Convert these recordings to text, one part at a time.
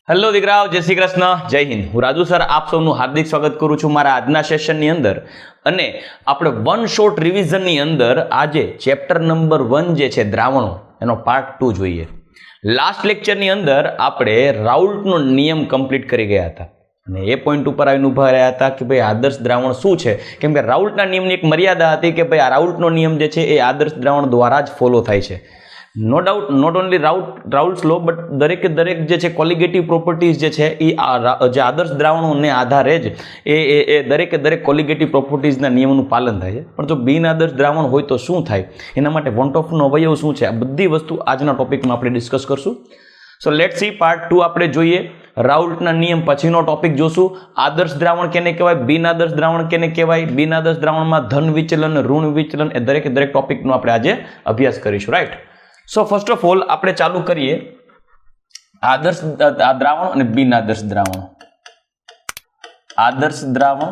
Hello દીકરાઓ, જય શ્રી કૃષ્ણ, જય હિન્દ. હું રાજુ સર આપ સૌનું હાર્દિક સ્વાગત કરું છું મારા આજના સેશનની અંદર. અને આપણે વન શોર્ટ રિવિઝનની અંદર આજે ચેપ્ટર નંબર 1 જે છે દ્રાવણો, એનો પાર્ટ 2 જોઈએ. લાસ્ટ લેક્ચરની અંદર આપણે રાઉલ્ટનો નિયમ કમ્પ્લીટ કરી ગયા હતા અને એ પોઈન્ટ ઉપર આવીને ઉભા રહ્યા હતા કે ભાઈ આદર્શ દ્રાવણ શું છે. કેમ કે રાઉલ્ટના નિયમની એક મર્યાદા હતી કે ભાઈ આ રાઉલ્ટનો નિયમ જે છે એ આદર્શ દ્રાવણ દ્વારા જ ફોલો થાય છે. No doubt not only Raoult's law but દરેકે દરેક જે છે કોલિગેટિવ પ્રોપર્ટીઝ જે છે એ જે આદર્શ દ્રાવણોને આધારે જ એ દરેકે દરેક કોલિગેટિવ પ્રોપર્ટીઝના નિયમોનું પાલન થાય છે. પણ જો બિન આદર્શ દ્રાવણ હોય તો શું થાય, એના માટે વોન્ટ ઓફનો અવયવ શું છે, આ બધી વસ્તુ આજના ટોપિકમાં આપણે ડિસ્કસ કરશું. સો લેટ્સ સી પાર્ટ 2 આપણે જોઈએ. રાઉલ્ટના નિયમ પછીનો ટોપિક જોશું. આદર્શ દ્રાવણ કેને કહેવાય, બિન આદર્શ દ્રાવણ કેને કહેવાય, બિન આદર્શ દ્રાવણમાં ધન વિચલન, ઋણ વિચલન, એ દરેકે દરેક ટોપિકનો આપણે આજે અભ્યાસ કરીશું. Right. So first of all આપણે ચાલુ કરીએ આદર્શ દ્રાવણ અને બિન આદર્શ દ્રાવણ. આદર્શ દ્રાવણ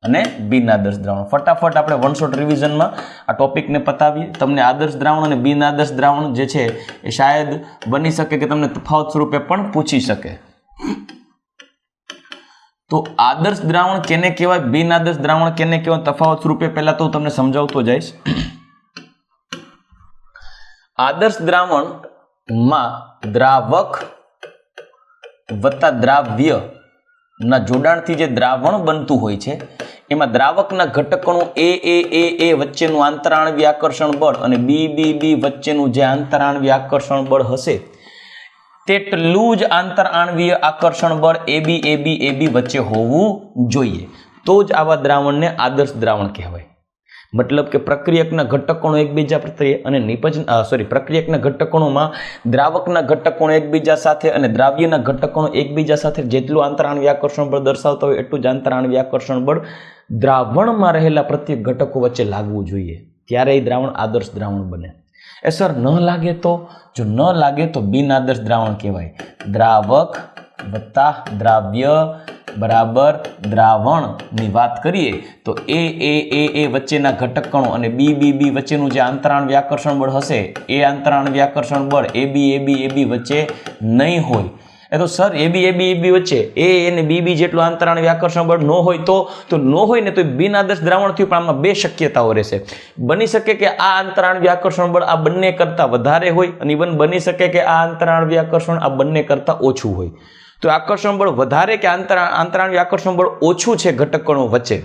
અને બિન આદર્શ દ્રાવણ ફટાફટ આપણે વન શોર્ટ રિવિઝનમાં આ ટોપિકને પતાવીએ. તમને આદર્શ દ્રાવણ અને બિન આદર્શ દ્રાવણ જે છે એ શાયદ બની શકે કે તમને તફાવત સ્વરૂપે પણ પૂછી શકે. તો આદર્શ દ્રાવણ કેને કહેવાય, બિન આદર્શ દ્રાવણ કેને કહેવાય, તફાવત સ્વરૂપે પહેલા તો તમને સમજાવતો જઈશ. આદર્શ દ્રાવણમાં દ્રાવક વત્તા દ્રાવ્ય ના જોડાણથી જે દ્રાવણ બનતું હોય છે એમાં દ્રાવકના ઘટકોનું એ વચ્ચેનું આંતરાણવીય આકર્ષણ બળ અને બી વચ્ચેનું જે આંતરાણવીય આકર્ષણ બળ હશે તેટલું જ આંતરાણવીય આકર્ષણ બળ એબી વચ્ચે હોવું જોઈએ. તો જ આવા દ્રાવણને આદર્શ દ્રાવણ કહેવાય. મતલબ કે પ્રક્રિયકના ઘટકોનો એકબીજા પ્રત્યે અને પ્રક્રિયકના ઘટકોમાં દ્રાવકના ઘટકોનો એકબીજા સાથે અને દ્રાવ્યના ઘટકોનો એકબીજા સાથે જેટલું આંતરાણવીય આકર્ષણ બળ દર્શાવતા હોય એટલું જ આંતરાણવીય આકર્ષણ બળ દ્રાવણમાં રહેલા પ્રત્યેક ઘટકો વચ્ચે લાગવું જોઈએ, ત્યારે એ દ્રાવણ આદર્શ દ્રાવણ બને. એ સર ન લાગે તો? જો ન લાગે તો બિન આદર્શ દ્રાવણ કહેવાય. દ્રાવક વત્તા દ્રાવ્ય બરાબર દ્રાવણની વાત કરીએ તો એ વચ્ચેના ઘટકણો અને બી વચ્ચેનું જે આંતરાણવીય આકર્ષણ બળ હશે એ આંતરાણવીય આકર્ષણ બળ એબી વચ્ચે નહીં હોય. એ તો સર એબી વચ્ચે એ અને બી જેટલું આંતરાણવીય આકર્ષણ બળ ન હોય તો ન હોય ને તો બિન આદર્શ દ્રાવણ થયું. પણ આમાં બે શક્યતાઓ રહેશે. બની શકે કે આ આંતરાણવીય આકર્ષણ બળ આ બંને કરતા વધારે હોય અને ઇવન બની શકે કે આ આંતરાણવીય આકર્ષણ આ બંને કરતા ઓછું હોય. તો આકર્ષણ બળ વધારે કે આંતરાણવીય આકર્ષણ બળ ઓછું છે ઘટકણો વચ્ચે,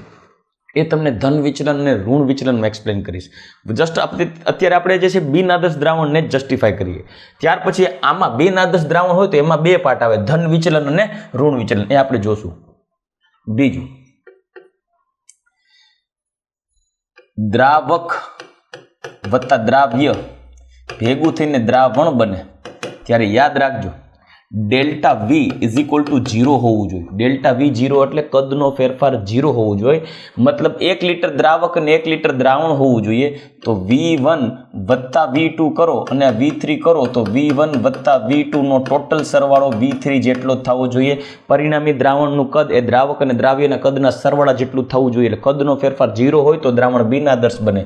એ તમને ધન વિચલન અને ઋણ વિચલનમાં એક્સપ્લેન કરીશ. જસ્ટ અત્યારે આપણે જે છે બિન આદર્શ દ્રાવણને જ જસ્ટિફાય કરીએ. ત્યાર પછી આમાં બિન આદર્શ દ્રાવણ હોય તો એમાં બે પાર્ટ આવે, ધન વિચલન અને ઋણ વિચલન, એ આપણે જોશું. બીજું, દ્રાવક વત્તા દ્રાવ્ય ભેગું થઈને દ્રાવણ બને ત્યારે યાદ રાખજો delta V is equal to 0 હોવું જોઈએ. ડેલ્ટા વી 0 એટલે કદનો ફેરફાર 0 હોવું જોઈએ. મતલબ 1 લીટર દ્રાવક અને 1 લીટર દ્રાવણ હોવું જોઈએ. તો V1 વત્તા V2 કરો અને V3 કરો તો V1 વત્તા V2 નો ટોટલ સરવાળો V3 જેટલો થવો જોઈએ. પરિણામી દ્રાવણનું કદ એ દ્રાવક અને દ્રાવ્યના કદના સરવાળા જેટલું થવું જોઈએ. એટલે કદનો ફેરફાર 0 હોય તો દ્રાવણ બિન આદર્શ બને.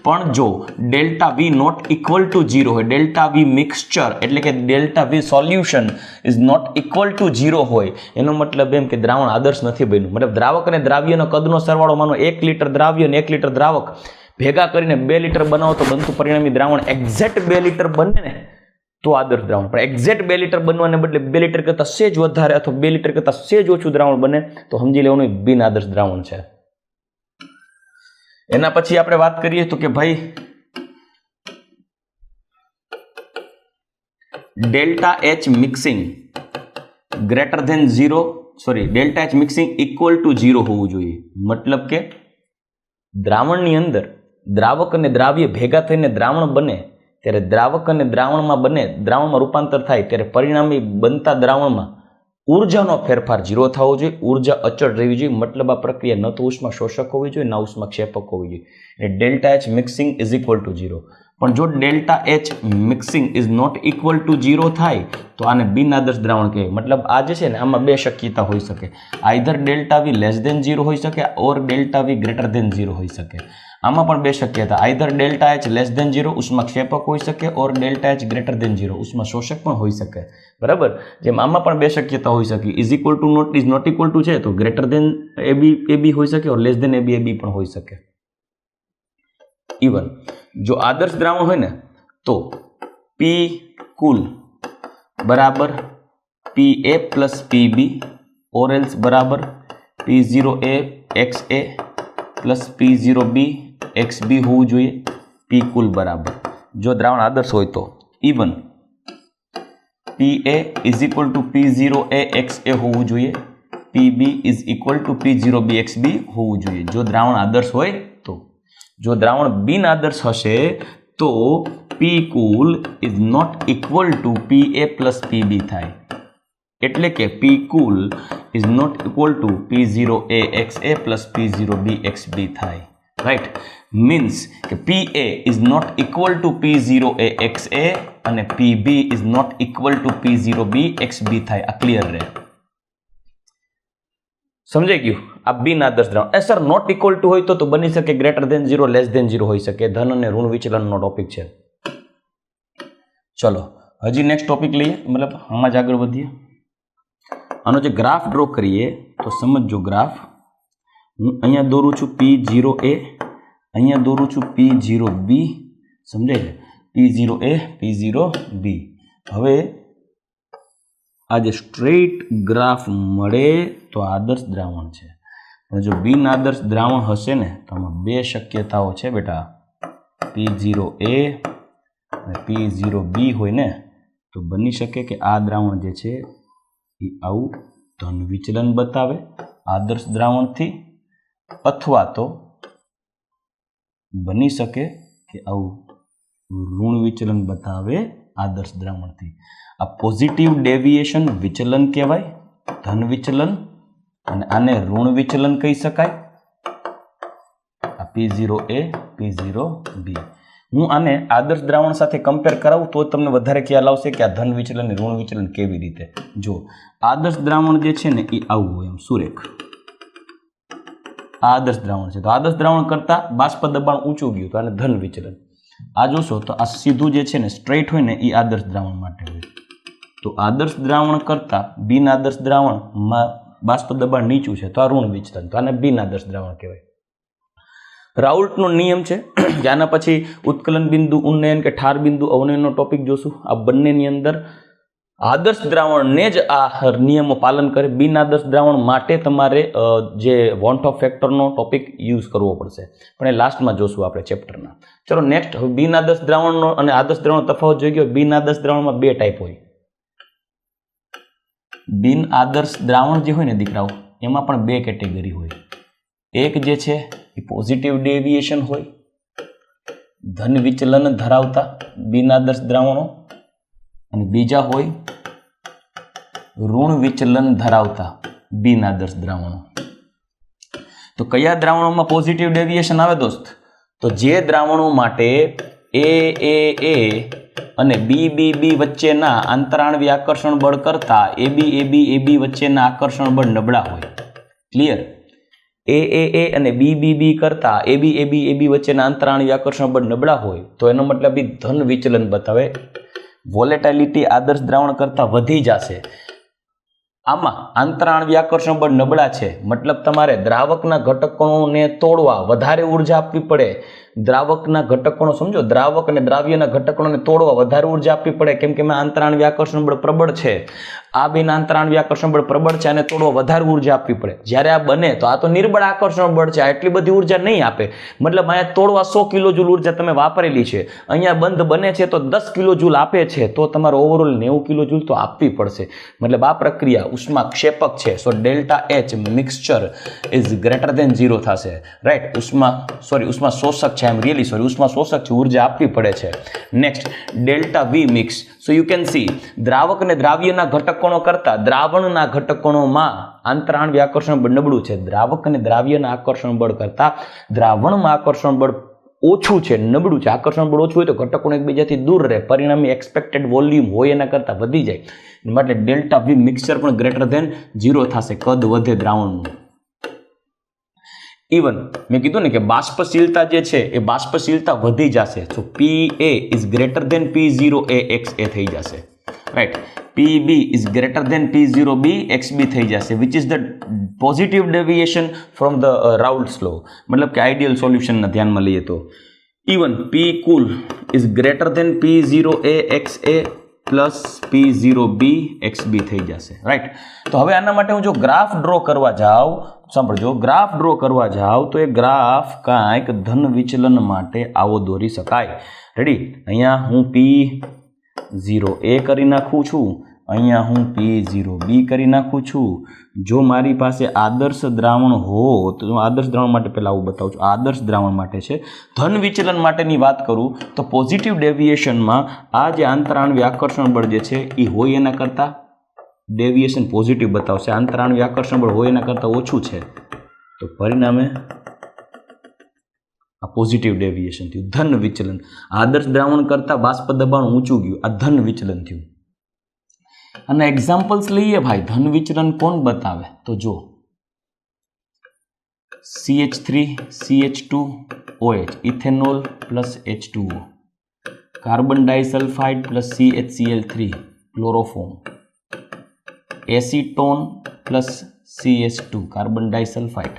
પણ જો delta V not equal to 0 હોય, ડેલ્ટા V મિક્સચર એટલે કે delta V solution is not equal to 0 હોય, એનો મતલબ એમ કે દ્રાવણ આદર્શ નથી બન્યું. મતલબ દ્રાવક અને દ્રાવ્યનો કદનો સરવાળો માનો 1 લીટર દ્રાવ્ય અને 1 લીટર દ્રાવક ભેગા કરીને 2 લીટર બનાવો તો બનતું પરિણામી દ્રાવણ એક્ઝેક્ટ 2 લીટર બને ને તો આદર્શ દ્રાવણ. પણ એક્ઝેક્ટ 2 લીટર બનવાને બદલે 2 લીટર કરતાં સેજ વધારે અથવા 2 લીટર કરતાં સેજ ઓછું દ્રાવણ બને તો સમજી લેવાનું બિન આદર્શ દ્રાવણ છે. એના પછી આપણે વાત કરીએ તો કે ભાઈ delta H mixing greater than 0, delta H mixing equal to 0 હોવું જોઈએ. મતલબ કે દ્રાવણની અંદર દ્રાવક અને દ્રાવ્ય ભેગા થઈને દ્રાવણ બને ત્યારે દ્રાવક અને દ્રાવણમાં રૂપાંતર થાય ત્યારે પરિણામી બનતા દ્રાવણમાં ઉર્જાનો ફેરફાર 0 થવો જોઈએ. ઉર્જા અચળ રહેવી જોઈએ. મતલબ આ પ્રક્રિયા ન તો ઉષ્મા શોષક હોવી જોઈએ, ના ઉષ્મા ક્ષેપક હોવી જોઈએ. એટલે delta H mixing is equal to 0. પણ જો delta H mixing is not equal to 0 થાય તો આને બિન આદર્શ દ્રાવણ કહેવાય. મતલબ આ જે છે ને આમાં બે શક્યતા હોઈ શકે, either delta V less than 0 હોઈ શકે or delta V greater than 0 હોઈ શકે. આમાં પણ બે શક્યતા, either delta H less than 0 ઉષ્માક્ષેપક હોઈ શકે or delta H greater than 0 ઉષ્મા શોષક પણ હોઈ શકે. બરાબર, જેમ આમાં પણ બે શક્યતા હોઈ શકે, is equal to not is not equal to છે તો ગ્રેટર દેન એબી હોઈ શકે ઓર લેસ દેન એબી પણ હોઈ શકે. ઇવન જો આદર્શ દ્રાવણ હોય ને તો પી કુલ બરાબર PA પ્લસ PB ઓરેલ્સ બરાબર P0A XA plus P0B XB હોવું જોઈએ. પી કુલ બરાબર જો દ્રાવણ આદર્શ હોય તો even PA is equal to P0A XA હોવું જોઈએ, PB is equal to P0B XB હોવું જોઈએ જો દ્રાવણ આદર્શ હોય તો. જો દ્રાવણ બિન આદર્શ હશે તો પી કુલ is not equal to PA plus PB થાય, એટલે કે પી કુલ is not equal to P0A XA plus P0B XB થાય. રાઈટ, મીન્સ કે PA is not equal to P0A XA અને PB is not equal to P0B XB થાય. આ clear રહે, સમજાઈ ગયું? આ બિન આદર્શ દ્રાવણ. સર નોટ ઇક્વલ ટુ હોય તો બની શકે ગ્રેટર દેન 0 લેસ દેન 0 હોઈ શકે. ધન અને ઋણ વિચલનનો ટોપિક છે. ચલો હજી નેક્સ્ટ ટોપિક લઈએ, મતલબ આમાં જ આગળ વધીએ. આનો જે ગ્રાફ ડ્રો કરીએ તો સમજો ગ્રાફ. હું અહીંયા દોરું છું P0A, અહીંયા દોરું છું P0B, સમજાય છે? P0A P0B. હવે આ જે સ્ટ્રેટ ગ્રાફ મળે તો આદર્શ દ્રાવણ છે, પણ જો બિન આદર્શ દ્રાવણ હશે ને તો આમાં બે શક્યતાઓ છે બેટા. P0A અને P0B હોય ને તો બની શકે કે આ દ્રાવણ જે છે એ આવું ધન વિચલન બતાવે આદર્શ દ્રાવણથી, અથવા તો બની શકે કે આવું ઋણ વિચલન બતાવે આદર્શ દ્રાવણથી. આ પોઝિટિવ ડેવિએશન વિચલન કહેવાય, ધન વિચલન, અને આને ઋણ વિચલન કહી શકાય. આ P0A P0B. હું આને આદર્શ દ્રાવણ સાથે કમ્પેર કરાવું તો તમને વધારે ખ્યાલ આવશે કે આ ધન વિચલન અને ઋણ વિચલન કેવી રીતે. જો આદર્શ દ્રાવણ જે છે ને એ આવું હોય એમ સુરેખ, આ આદર્શ દ્રાવણ છે તો આદર્શ દ્રાવણ કરતા બાષ્પ દબાણ ઊંચું ગયું તો આને ધન વિચલન. આ જોશો તો આ સીધું જે છે ને સ્ટ્રેટ હોય ને એ આદર્શ દ્રાવણ માટે હોય. તો આદર્શ દ્રાવણ કરતા બિન આદર્શ દ્રાવણમાં બાષ્પ દબાણ નીચું છે તો આ ઋણ વિચલન, તો આને બિન આદર્શ દ્રાવણ કહેવાય. રાઉલ્ટનો નિયમ છે કે આના પછી ઉત્કલન બિંદુ ઉન્નયન કે ઠાર બિંદુ અવનયનનો ટોપિક જોશું. આ બંનેની અંદર આદર્શ દ્રાવણને જ આ નિયમો પાલન કરે, બિન આદર્શ દ્રાવણ માટે તમારે જે વોન્ટ ઓફ ફેક્ટરનો ટોપિક યુઝ કરવો પડશે, પણ એ લાસ્ટમાં જોશું આપણે ચેપ્ટરના. ચલો નેક્સ્ટ, હવે બિન આદર્શ દ્રાવણનો અને આદર્શ દ્રાવણ તફાવત જોઈ ગયો. બિન આદર્શ દ્રાવણમાં બે ટાઈપ હોય. બિન આદર્શ દ્રાવણ જે હોય ને દીકરાઓ એમાં પણ બે કેટેગરી હોય. એક જે છે એ પોઝિટિવ ડેવિએશન હોય, ધન વિચલન ધરાવતા બિન આદર્શ દ્રાવણો, અને બીજા હોય ઋણ વિચલન ધરાવતા બિન આદર્શ દ્રાવણો. તો કયા દ્રાવણોમાં પોઝિટિવ ડેવિએશન આવે દોસ્ત? તો જે દ્રાવણો માટે A અને B વચ્ચેના આંતરાણવી આકર્ષણ બળ કરતા AB વચ્ચેના આકર્ષણ બળ નબળા હોય. ક્લિયર? A અને B કરતા AB વચ્ચેના આંતરાણવી આકર્ષણ બળ નબળા હોય તો એનો મતલબ એ ધન વિચલન બતાવે. વોલેટાઇલિટી આદર્શ દ્રાવણ કરતા વધી જશે. આમાં આંતરાણવી આકર્ષણ બળ નબળા છે, મતલબ તમારે દ્રાવકના ઘટકોને તોડવા વધારે ઉર્જા આપવી પડે. દ્રાવકના ઘટકોનો સમજો, દ્રાવક અને દ્રાવ્યના ઘટકોને તોડવા વધારે ઉર્જા આપવી પડે, કેમ કે આંતરાણવી આકર્ષણ બળ પ્રબળ છે. આ બિન આંતરાણવી આકર્ષણ બળ પ્રબળ છે અને તોડવા વધારે ઉર્જા આપવી પડે. જ્યારે આ બને તો આ તો નિર્બળ આકર્ષણ બળ છે, આ એટલી બધી ઉર્જા નહીં આપે. મતલબ અહીંયા તોડવા 100 કિલોજૂલ ઉર્જા તમે વાપરેલી છે, અહીંયા બંધ બને છે તો 10 કિલોજૂલ આપે છે, તો તમારે ઓવરઓલ 90 કિલોજૂલ તો આપવી પડશે. મતલબ આ પ્રક્રિયા ઉષ્મા ક્ષેપક છે. So delta H mixture is greater than 0 થશે. રાઈટ? ઉષ્મા શોષક છે, ઉષ્મા શોષક છે, ઉર્જા આપવી પડે છે. Next, delta V mix. So you can see દ્રાવક અને દ્રાવ્યના ઘટકોનો કરતા દ્રાવણના ઘટકોમાં આંતરાણવી આકર્ષણ બળ નબળું છે. દ્રાવક અને દ્રાવ્યના આકર્ષણ બળ કરતા દ્રાવણમાં આકર્ષણ બળ ઓછું છે, નબળું છે, આકર્ષણ બળ ઓછું હોય તો ઘટકોને એકબીજાથી દૂર રહે, પરિણામે એક્સપેક્ટેડ વોલ્યુમ હોય એના કરતાં વધી જાય, માટે ડેલ્ટા વી મિક્સચર પણ ગ્રેટર ધેન 0 થશે, કદ વધે દ્રાવણનું. ઇવન મેં કીધું ને કે બાષ્પશીલતા જે છે એ બાષ્પશીલતા વધી જશે, તો PA is greater than P0A XA થઈ જશે, right. PB is greater than P0B XB થઈ જશે, which is the positive deviation from the Raoult's law, મતલબ કે આઈડિયલ સોલ્યુશનના ધ્યાનમાં લઈએ તો. Even P cool is greater than P0A XA plus P0B XB થઈ જશે, રાઈટ. તો હવે આના માટે હું જો ગ્રાફ ડ્રો કરવા જાઉં, સાંભળજો, ગ્રાફ ડ્રો કરવા જાઉં તો એ ગ્રાફ કાંઈક ધન વિચલન માટે આવો દોરી શકાય. રેડી, અહીંયા હું P0A કરી નાખું છું, અહીંયા હું P0B કરી નાખું છું. જો મારી પાસે આદર્શ દ્રાવણ હોય તો આદર્શ દ્રાવણ માટે પહેલાં આવું બતાવું છું. આદર્શ દ્રાવણ માટે છે. ધન વિચલન માટેની વાત કરું તો પોઝિટિવ ડેવિએશનમાં આ જે આંતરાણ્વીય આકર્ષણ બળ જે છે એ હોય એના કરતાં ડેવિએશન પોઝિટિવ બતાવશે, આંતરાણ્વીય આકર્ષણ બળ હોય એના કરતાં ઓછું છે, તો પરિણામે આ પોઝિટિવ ડેવિએશન થયું, ધન વિચલન. આદર્શ દ્રાવણ કરતાં બાષ્પ દબાણ ઊંચું ગયું, આ ધન વિચલન થયું. અને એક્ઝામ્પલ્સ લઈએ ભાઈ, ધન વિચલન કોણ બતાવે તો જો CH3 CH2 OH, ethanol plus H2O, carbon disulphide plus CHCl3 chloroform, acetone plus CH2 carbon disulphide,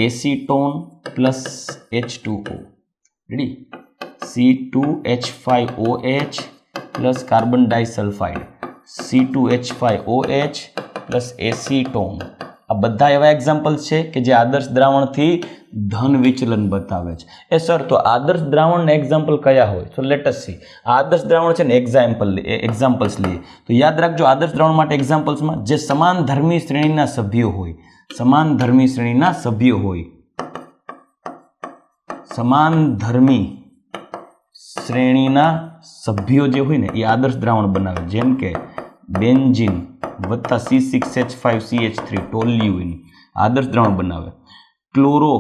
acetone plus H2O, ready, C2H5OH plus carbon disulphide, C2H5OH plus acetone. આ બધા એવા એક્ઝામ્પલ્સ છે કે જે આદર્શ દ્રાવણથી ધન વિચલન બતાવે છે. એ સર તો આદર્શ દ્રાવણના એક્ઝામ્પલ કયા હોય? તો લેટ અસ સી. આદર્શ દ્રાવણ છે ને એક્ઝામ્પલ્સ લઈએ તો યાદ રાખજો, આદર્શ દ્રાવણ માટે એક્ઝામ્પલ્સમાં જે સમાન ધર્મી શ્રેણીના સભ્યો હોય, સમાન ધર્મી શ્રેણીના સભ્યો હોય, સમાન ધર્મી શ્રેણીના સભ્યો જે હોય ને એ આદર્શ દ્રાવણ બનાવે. જેમ કે બેન્ઝીન વત્તા C6H5CH3 ટોલ્યુઇન આદર્શ દ્રાવણ બનાવે. Chloro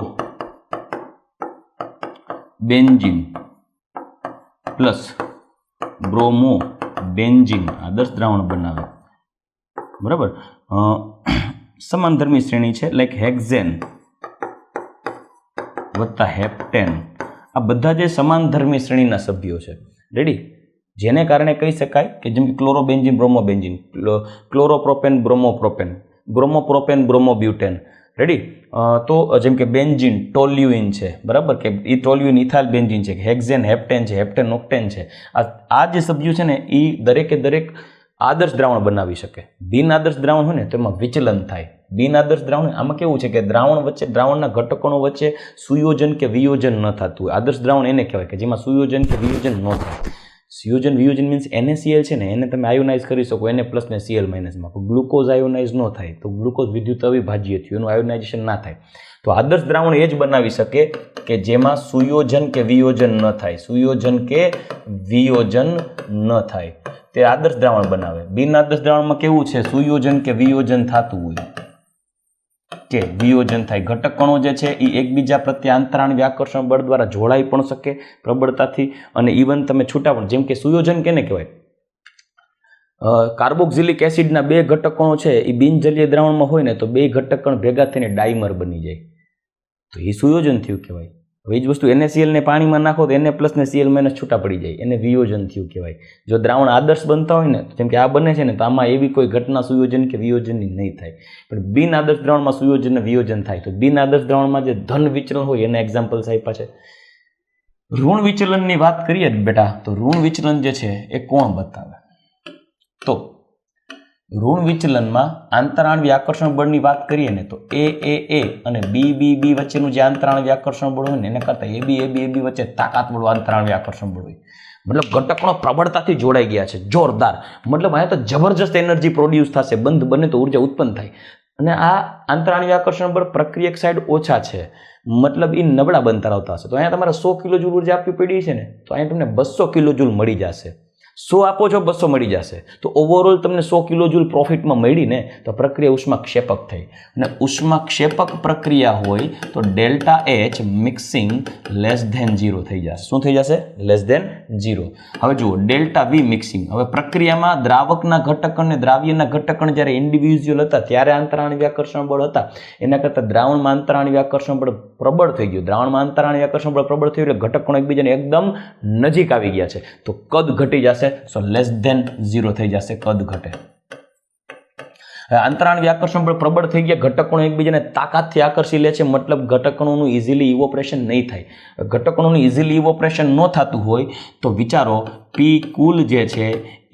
benzene plus bromo benzene આદર્શ દ્રાવણ બનાવે. બરાબર, સમાનધર્મી શ્રેણી છે, લાઈક હેક્ઝેન વત્તા હેપ્ટેન. આ બધા જે સમાનધર્મી શ્રેણીના સભ્યો છે, રેડી, જેને કારણે કહી શકાય કે જેમ કે ક્લોરોબેન્ઝીન બ્રોમોબેન્ઝીન, ક્લોરોપ્રોપેન બ્રોમોપ્રોપેન, બ્રોમોપ્રોપેન બ્રોમોબ્યુટેન, રેડી. તો જેમ કે બેન્ઝીન ટોલ્યુઇન છે, બરાબર, કે એ ટોલ્યુઇન ઇથાઇલ બેન્ઝીન છે, હેક્ઝેન હેપ્ટેન છે, હેપ્ટેન ઓક્ટેન છે. આ જે સભ્યો છે ને એ દરેકે દરેક આદર્શ દ્રાવણ બનાવી શકે. બિન આદર્શ દ્રાવણ હોય ને તો એમાં વિચલન થાય. બિન આદર્શ દ્રાવણ આમાં કેવું છે કે દ્રાવણ વચ્ચે, દ્રાવણના ઘટકોનો વચ્ચે સુયોજન કે વિયોજન ન થતું હોય. આદર્શ દ્રાવણ એને કહેવાય કે જેમાં સુયોજન કે વિયોજન ન થાય. સુયોજન વિયોજન મીન્સ NaCl છે ને એને તમે આયોનાઇઝ કરી શકો, Na+ ને Cl- માં. ગ્લુકોઝ આયોનાઇઝ ન થાય તો ગ્લુકોઝ વિદ્યુત અવિભાજ્ય થયું, એનું આયોનાઇઝેશન ના થાય. તો આદર્શ દ્રાવણ એ જ બનાવી શકે કે જેમાં સુયોજન કે વિયોજન ન થાય, સુયોજન કે વિયોજન ન થાય, તે આદર્શ દ્રાવણ બનાવે. બિન આદર્શ દ્રાવણમાં કેવું છે, સુયોજન કે વિયોજન થતું હોય કે વિયોજન થાય. ઘટક કણો જે છે એ એકબીજા પ્રત્યે આંતરાણ્વીય આકર્ષણ બળ દ્વારા જોડાઈ પણ શકે પ્રબળતાથી, અને ઇવન તમે છૂટા પણ, જેમ કે સુયોજન કેને કહેવાય, કાર્બોક્સિલિક એસિડના બે ઘટક કણો છે એ બિનજલીય દ્રાવણમાં હોય ને તો બે ઘટક કણ ભેગા થઈને ડાઈમર બની જાય, તો એ સુયોજન થયું કહેવાય. હવે એ જ વસ્તુ NaCl ને પાણીમાં નાખો તો Na+ ને Cl- છૂટા પડી જાય, એને વિયોજન થયું કહેવાય. જો દ્રાવણ આદર્શ બનતા હોય ને, જેમ કે આ બને છે ને, તો આમાં એવી કોઈ ઘટના સુયોજન કે વિયોજનની નહીં થાય. પણ બિન આદર્શ દ્રાવણમાં સુયોજન ને વિયોજન થાય. તો બિન આદર્શ દ્રાવણમાં જે ધન વિચલન હોય એના એક્ઝામ્પલ્સ આપ્યા છે. ઋણ વિચલનની વાત કરીએ બેટા, તો ઋણ વિચલન જે છે એ કોણ બતાવે? તો ઋણ વિચલનમાં આંતરાણ્વીય આકર્ષણ બળની વાત કરીએ ને તો A અને B વચ્ચેનું જે આંતરાણ્વીય આકર્ષણ બળ હોય ને એના કરતાં AB વચ્ચે તાકાતવાળું આંતરાણ્વીય આકર્ષણ બળ હોય. મતલબ ઘટકનો પ્રબળતાથી જોડાઈ ગયા છે, જોરદાર. મતલબ અહીંયા તો જબરજસ્ત એનર્જી પ્રોડ્યુસ થશે, બંધ બને તો ઉર્જા ઉત્પન્ન થાય. અને આ આંતરાણ્વીય આકર્ષણ બળ પ્રક્રિયક સાઈડ ઓછા છે, મતલબ એ નબળા બંધ ધરાવતા હશે. તો અહીંયા તમારે 100 કિલો જૂલ ઉર્જા આપવી પડી છે ને, તો અહીંયા તમને 200 કિલો જૂલ મળી જશે. 100 આપો છો 200 મળી જશે, તો ઓવરઓલ તમને 100 કિલો જૂલ પ્રોફિટમાં મળી ને, તો પ્રક્રિયા ઉષ્માક્ષેપક થઈ. અને ઉષ્માક્ષેપક પ્રક્રિયા હોય તો delta H mixing less than 0 થઈ જશે. શું થઈ જશે? Less than 0. હવે જુઓ ડેલ્ટા વી મિક્સિંગ. હવે પ્રક્રિયામાં દ્રાવકના ઘટક અને દ્રાવ્યના ઘટક જ્યારે ઇન્ડિવિજ્યુઅલ હતા ત્યારે આંતરાણિક આકર્ષણ બળ હતા, એના કરતાં દ્રાવણમાં આંતરાણિક આકર્ષણ બળ પ્રબળ થઈ ગયું. દ્રાવણમાં આંતરાણિક આકર્ષણ બળ પ્રબળ થયું એટલે ઘટકો એકબીજાને એકદમ નજીક આવી ગયા છે, તો કદ ઘટી જશે. સો લેસ ધેન 0 થઈ જશે, કદ ઘટે. આંતરાણિક આકર્ષણ બળ પ્રબળ થઈ ગયા, ઘટકોનો એકબીજાને તાકાતથી આકર્ષી લે છે, મતલબ ઘટકોનું ઇઝીલી ઇવોપરેશન નહીં થાય. ઘટકોનું ઇઝીલી ઇવોપરેશન ન થતું હોય તો વિચારો પી કુલ જે છે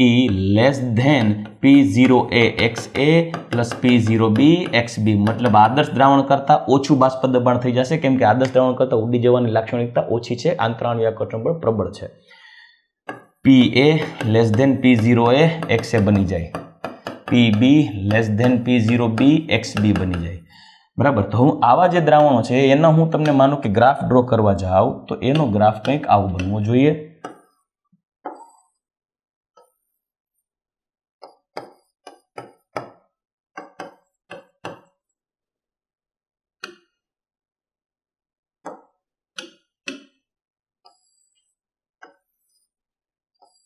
એ less than P0A XA plus P0B XB, મતલબ આદર્શ દ્રાવણ કરતાં ઓછું બાષ્પ દબાણ થઈ જશે, કેમ કે આદર્શ દ્રાવણ કરતાં ઉડી જવાની લાક્ષણિકતા ઓછી છે, આંતરાણિક આકર્ષણ બળ પ્રબળ છે. PA less than P0A XA બની જાય, PB less than P0B XB બની જાય. બરાબર. તો હું આવા જે દ્રાવણો છે એનો હું તમને માનું કે ગ્રાફ ડ્રો કરવા જાઉં તો એનો ગ્રાફ કંઈક આવું બનવો જોઈએ.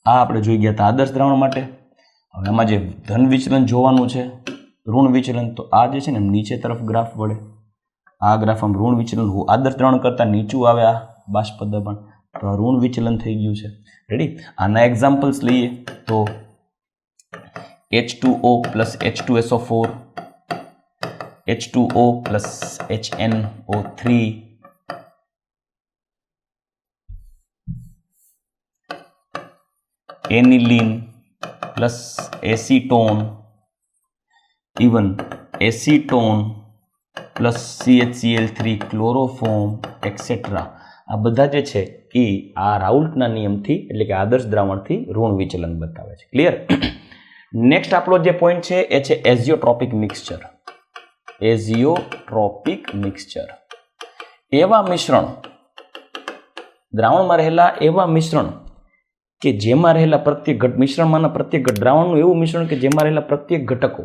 આ આપણે જોઈ ગયા હતા આદર્શ દ્રાવણ માટે. હવે આમાં જે ધન વિચલન જોવાનું છે, ઋણ વિચલન, તો આ જે છે ને નીચે તરફ ગ્રાફ વળે. આ ગ્રાફ આમ ઋણ વિચલન આદર્શ દ્રાવણ કરતાં નીચું આવે આ બાષ્પ દબાણ, તો આ ઋણ વિચલન થઈ ગયું છે. રેડી. આના એક્ઝામ્પલ્સ લઈએ તો H2O plus H2SO4, H2O plus HNO3, aniline plus acetone, even acetone plus CHCl3, chloroform etcetera. આ બધા જે છે એ આ રાઉલ્ટના નિયમથી એટલે કે આદર્શ દ્રાવણથી ઋણ વિચલન બતાવે છે. ક્લિયર? નેક્સ્ટ આપણો જે પોઈન્ટ છે એ છે એઝિયોટ્રોપિક મિક્સચર. એઝિયોટ્રોપિક મિક્સચર એવા મિશ્રણ, દ્રાવણમાં રહેલા એવા મિશ્રણ કે જેમાં રહેલા પ્રત્યેક મિશ્રણમાંના પ્રત્યેક દ્રાવણનું એવું મિશ્રણ કે જેમાં રહેલા પ્રત્યેક ઘટકો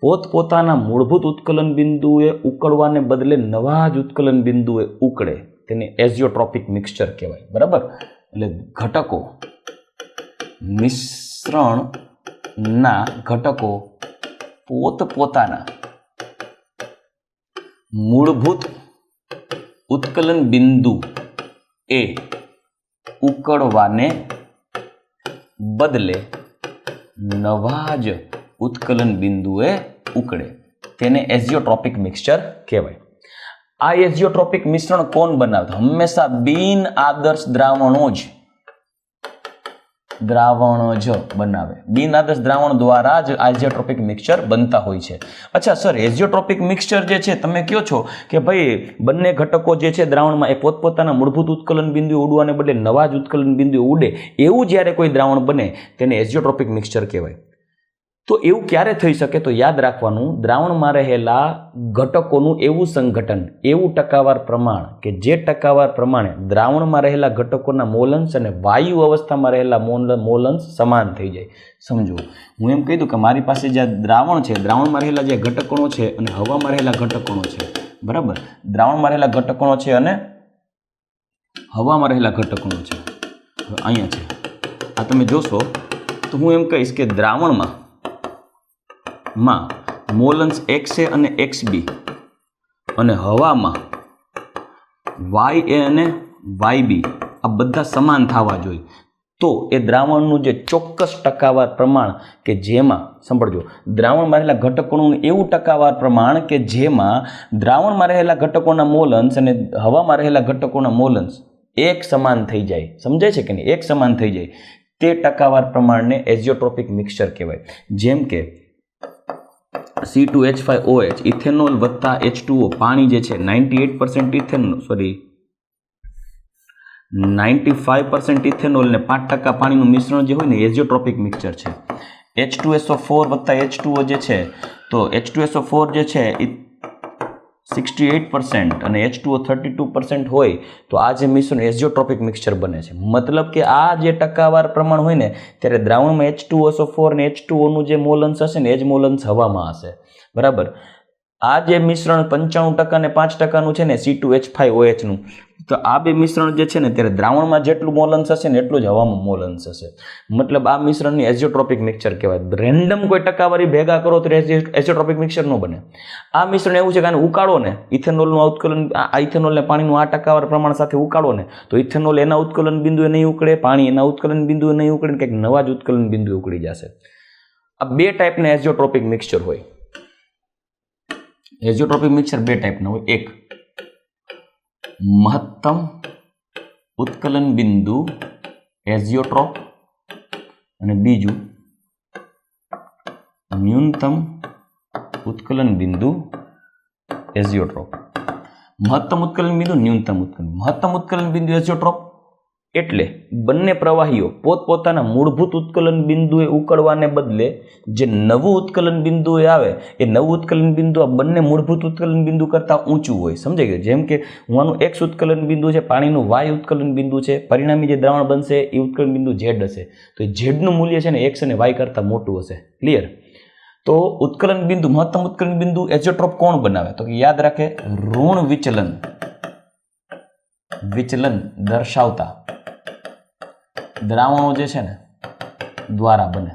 પોતપોતાના મૂળભૂત ઉત્કલન બિંદુએ ઉકળવાને બદલે નવા જ ઉત્કલન બિંદુએ ઉકળે, તેને એઝિયોટ્રોપિક મિક્સચર કહેવાય. બરાબર. એટલે ઘટકો, મિશ્રણના ઘટકો પોતપોતાના મૂળભૂત ઉત્કલન બિંદુ એ ઉકળવાને બદલે નવા જ ઉત્કલન બિંદુએ ઉકળે, તેને એઝિયોટ્રોપિક મિક્સચર કહેવાય. આ એઝિયોટ્રોપિક મિશ્રણ કોણ બનાવે? હંમેશા બિન આદર્શ દ્રાવણો જ બનાવે. બિન આદર્શ દ્રાવણ દ્વારા જ એઝિયોટ્રોપિક મિક્સચર બનતા હોય છે. અચ્છા સર, એઝિયોટ્રોપિક મિક્સચર જે છે તમે કહો છો કે ભાઈ બંને ઘટકો જે છે દ્રાવણમાં એ પોતપોતાના મૂળભૂત ઉત્કલન બિંદુએ ઉડવાને બદલે નવા જ ઉત્કલન બિંદુએ ઉડે, એવું જ્યારે કોઈ દ્રાવણ બને તેને એઝિયોટ્રોપિક મિક્સચર કહેવાય. તો એવું ક્યારે થઈ શકે? તો યાદ રાખવાનું, દ્રાવણમાં રહેલા ઘટકોનું એવું સંઘટન, એવું ટકાવાર પ્રમાણ કે જે ટકાવાર પ્રમાણે દ્રાવણમાં રહેલા ઘટકોના મોલન્સ અને વાયુ અવસ્થામાં રહેલા મોલન્સ સમાન થઈ જાય. સમજો, હું એમ કહી દઉં કે મારી પાસે જે દ્રાવણ છે, દ્રાવણમાં રહેલા જે ઘટકોનો છે અને હવામાં રહેલા ઘટકોનો છે. બરાબર. દ્રાવણમાં રહેલા ઘટકોનો છે અને હવામાં રહેલા ઘટકોનો છે. અહીંયા છે. આ તમે જોશો તો હું એમ કહીશ કે દ્રાવણમાં મોલન્સ XA અને XB અને હવામાં YA અને YB આ બધા સમાન થવા જોઈએ. તો એ દ્રાવણનું જે ચોક્કસ ટકાવાર પ્રમાણ કે જેમાં, સાંભળજો, દ્રાવણમાં રહેલા ઘટકોનું એવું ટકાવાર પ્રમાણ કે જેમાં દ્રાવણમાં રહેલા ઘટકોના મોલન્સ અને હવામાં રહેલા ઘટકોના મોલન્સ એક સમાન થઈ જાય. સમજાય છે કે નહીં? એક સમાન થઈ જાય, તે ટકાવાર પ્રમાણને એઝિયોટ્રોપિક મિક્સચર કહેવાય. જેમ કે C2H5OH ઇથેનોલ વત્તા H2O, પાણી જે છે 98% ઇથેનોલ, 95% ઇથેનોલ ને 5% પાણીનું મિશ્રણ જે હોય ને એઝિયોટ્રોપિક મિક્સચર છે. H2SO4 વત્તા H2O જે છે, તો H2SO4 જે છે 68% અને H2O 32% હોય તો આ જે મિશ્રણ એઝિયોટ્રોપિક મિક્સચર બને છે. મતલબ કે આ જે ટકાવાર પ્રમાણ હોય ને ત્યારે દ્રાવણમાં H2SO4 અને H2O નું જે મોલ અંશ હશે ને એ જ મોલ અંશ હવામાં હશે. બરાબર. આ જે મિશ્રણ 95% અને 5% છે ને C2H5OH નું, તો આ બે મિશ્રણ જે છે ને ત્યારે દ્રાવણમાં જેટલું મોલ અંશ હશે ને એટલું જ હવામાં મોલ અંશ હશે. મતલબ આ મિશ્રણને એઝિયોટ્રોપિક મિક્સચર કહેવાય. રેન્ડમ કોઈ ટકાવારી ભેગા કરો તો એઝિયોટ્રોપિક મિક્સચર ન બને. આ મિશ્રણ એવું છે કે આને ઉકાળો ને, ઇથેનોલનું ઉત્કલન, આ ઇથેનોલને પાણીનું આ ટકાવાર પ્રમાણ સાથે ઉકાળો ને તો ઇથેનોલ એના ઉત્કલન બિંદુએ નહીં ઉકળે, પાણી એના ઉત્કલન બિંદુએ નહીં ઉકળે, કંઈક નવા જ ઉત્કલન બિંદુએ ઉકળી જશે. આ બે ટાઈપના એઝિયોટ્રોપિક મિક્સચર હોય. એઝિયોટ્રોપિક મિક્સચર બે ટાઈપના હોય. એક મહત્તમ ઉત્કલન બિંદુ એઝિયોટ્રોપ અને બીજું ન્યૂનતમ ઉત્કલન બિંદુ એઝિયોટ્રોપ. મહત્તમ ઉત્કલન બિંદુ, ન્યૂનતમ ઉત્કલન. મહત્તમ ઉત્કલન બિંદુ એઝિયોટ્રોપ એટલે બંને પ્રવાહીઓ પોતપોતાના મૂળભૂત ઉત્કલન બિંદુએ ઉકળવાને બદલે જે નવું ઉત્કલન બિંદુ આવે એ નવું ઉત્કલન બિંદુ આ બંને મૂળભૂત ઉત્કલન બિંદુ કરતાં ઊંચું હોય. સમજાઈ ગયું? જેમ કે હું આનું X ઉત્કલન બિંદુ છે, પાણીનું Y ઉત્કલન બિંદુ છે, પરિણામી જે દ્રાવણ બનશે એ ઉત્કલન બિંદુ Z હશે. તો એ Z નું મૂલ્ય છે ને X અને Y કરતાં મોટું હશે. ક્લિયર? તો ઉત્કલન બિંદુ, મહત્તમ ઉત્કલન બિંદુ એઝિયોટ્રોપ કોણ બનાવે? તો યાદ રાખે, ઋણ વિચલન દર્શાવતા દ્રાવણો જે છે ને દ્વારા બને.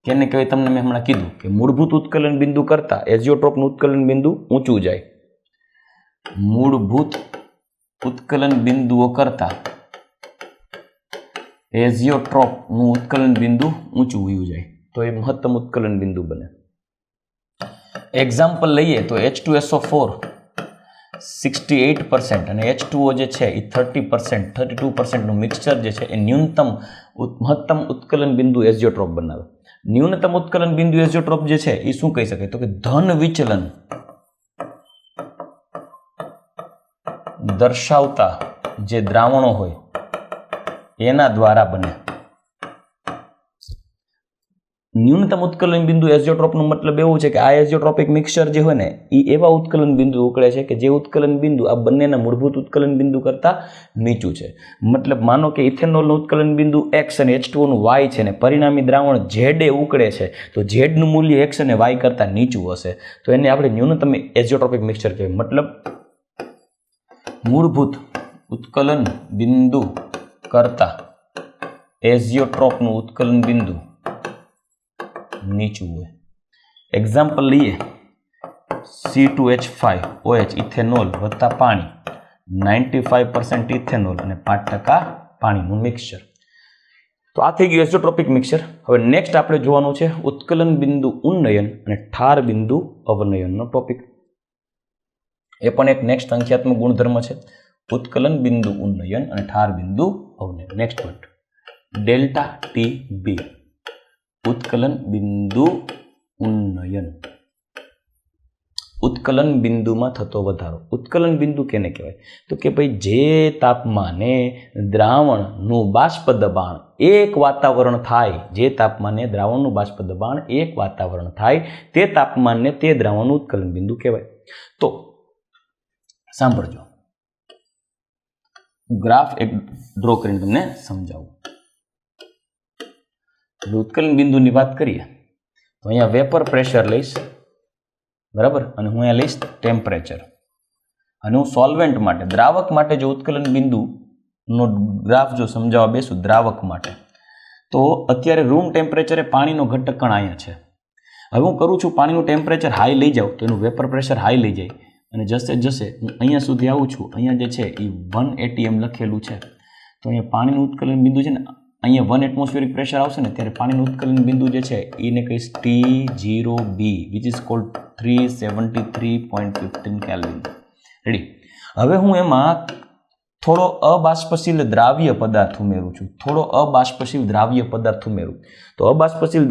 કેને કહેવાય? તમને મેં હમણાં કીધું કે મૂળભૂત ઉત્કલન બિંદુ કરતા એઝિયોટ્રોપનું ઉત્કલન બિંદુ ઊંચું જાય. મૂળભૂત ઉત્કલન બિંદુઓ કરતા એઝિયોટ્રોપનું ઉત્કલન બિંદુ ઊંચું વયું જાય તો એ મહત્તમ ઉત્કલન બિંદુ બને. એક્ઝામ્પલ લઈએ તો H2SO4 68% અને H2O જે છે એ 30%, 32%નું મિક્સચર જે છે એ મહત્તમ ઉત્કલન બિંદુ એઝિયોટ્રોપ બનાવે. ન્યૂનતમ ઉત્કલન બિંદુ એઝિયોટ્રોપ જે છે એ શું કહી શકાય? તો કે ધન વિચલન દર્શાવતા જે દ્રાવણો હોય એના દ્વારા બને. ન્યૂનતમ ઉત્કલન બિંદુ એઝિયોટ્રોપનો મતલબ એવું છે કે આ એઝિયોટ્રોપિક મિક્સચર જે હોય ને એ એવા ઉત્કલન બિંદુ ઉકળે છે કે જે ઉત્કલન બિંદુ આ બંનેના મૂળભૂત ઉત્કલન બિંદુ કરતાં નીચું છે. મતલબ માનો કે ઇથેનોલનું ઉત્કલન બિંદુ X અને H2O નું Y છે ને પરિણામી દ્રાવણ Z એ ઉકળે છે તો Z નું મૂલ્ય X અને Y કરતાં નીચું હશે તો એને આપણે ન્યૂનતમ એઝિયોટ્રોપિક મિક્સચર કહેવાય. મતલબ મૂળભૂત ઉત્કલન બિંદુ કરતાં એઝિયોટ્રોપનું ઉત્કલન બિંદુ નીચું હોય. એક્ઝામ્પલ લઈએ C2H5OH ઇથેનોલ વત્તા પાણી, 95% ઇથેનોલ અને 5% પાણીનું મિક્સચર. તો આ થઈ ગયું એઝિયોટ્રોપિક મિક્સચર. હવે નેક્સ્ટ આપણે જોવાનું છે ઉત્કલન બિંદુ ઉન્નયન અને ઠાર બિંદુ અવનયનનો ટોપિક. એ પણ એક નેક્સ્ટ સંખ્યાત્મક ગુણધર્મ છે. ઉત્કલન બિંદુ ઉન્નયન અને ઠાર બિંદુ અવનયન. Next point delta TB. ઉત્કલન બિંદુ ઉન્નયન, ઉત્કલન બિંદુમાં થતો વધારો. ઉત્કલન બિંદુ કેને કહેવાય? તો કે ભાઈ જે તાપમાને દ્રાવણનું બાષ્પ દબાણ એક વાતાવરણ થાય, જે તાપમાને દ્રાવણનું બાષ્પ દબાણ એક વાતાવરણ થાય તે તાપમાનને તે દ્રાવણનું ઉત્કલન બિંદુ કહેવાય. તો સાંભળજો, ગ્રાફ એક ડ્રો કરીને તમને સમજાવું. ઉત્કલન બિંદુની વાત કરીએ તો અહીંયા વેપર પ્રેશર લઈશ, બરાબર, અને હું અહીંયા લઈશ ટેમ્પરેચર. અને હું સોલ્વેન્ટ માટે, દ્રાવક માટે જો ઉત્કલન બિંદુનો ગ્રાફ જો સમજાવવા બેસું દ્રાવક માટે, તો અત્યારે રૂમ ટેમ્પરેચરે પાણીનો ઘટક કણ અહીંયા છે. હવે હું કરું છું પાણીનું ટેમ્પરેચર હાઈ લઈ જાઉં તો એનું વેપર પ્રેશર હાઈ લઈ જાય અને જશે હું અહીંયા સુધી આવું છું. અહીંયા જે છે એ 1 atm લખેલું છે તો અહીંયા પાણીનું ઉત્કલન બિંદુ છે ને, અહીંયા 1 એટમોસ્ફિયરિક પ્રેશર આવશે ને ત્યારે પાણીનું ઉત્કલન બિંદુ જે છે એને કહીશ T0B, which is called 373.15 kelvin. Ready? હવે હું એમાં થોડો અબાષ્પશીલ દ્રાવ્ય પદાર્થ ઉમેરું છું. તો અબાષ્પશીલ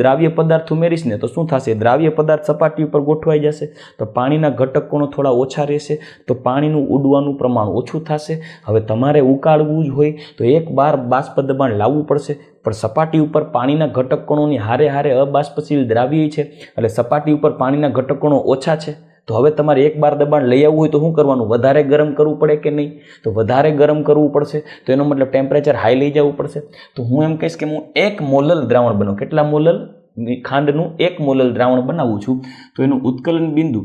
દ્રાવ્ય પદાર્થ ઉમેરીશ ને તો શું થશે? દ્રાવ્ય પદાર્થ સપાટી ઉપર ગોઠવાઈ જશે તો પાણીના ઘટક કોણો થોડા ઓછા રહેશે તો પાણીનું ઉડવાનું પ્રમાણ ઓછું થશે. હવે તમારે ઉકાળવું જ હોય તો એક બાર બાષ્પ દબાણ લાવવું પડશે, પણ સપાટી ઉપર પાણીના ઘટક કણોની હારે હારે અબાષ્પશીલ દ્રાવ્ય છે એટલે સપાટી ઉપર પાણીના ઘટક કણો ઓછા છે તો હવે તમારે 1 બાર દબાણ લઈ આવવું હોય તો શું કરવાનું? વધારે ગરમ કરવું પડે કે નહીં? તો વધારે ગરમ કરવું પડશે. તો એનો મતલબ ટેમ્પરેચર હાઈ લઈ જવું પડશે. તો હું એમ કહીશ કે હું 1 મોલલ દ્રાવણ બનાવું. કેટલા મોલલ? ખાંડનું 1 મોલલ દ્રાવણ બનાવું છું. તો એનું ઉત્કલન બિંદુ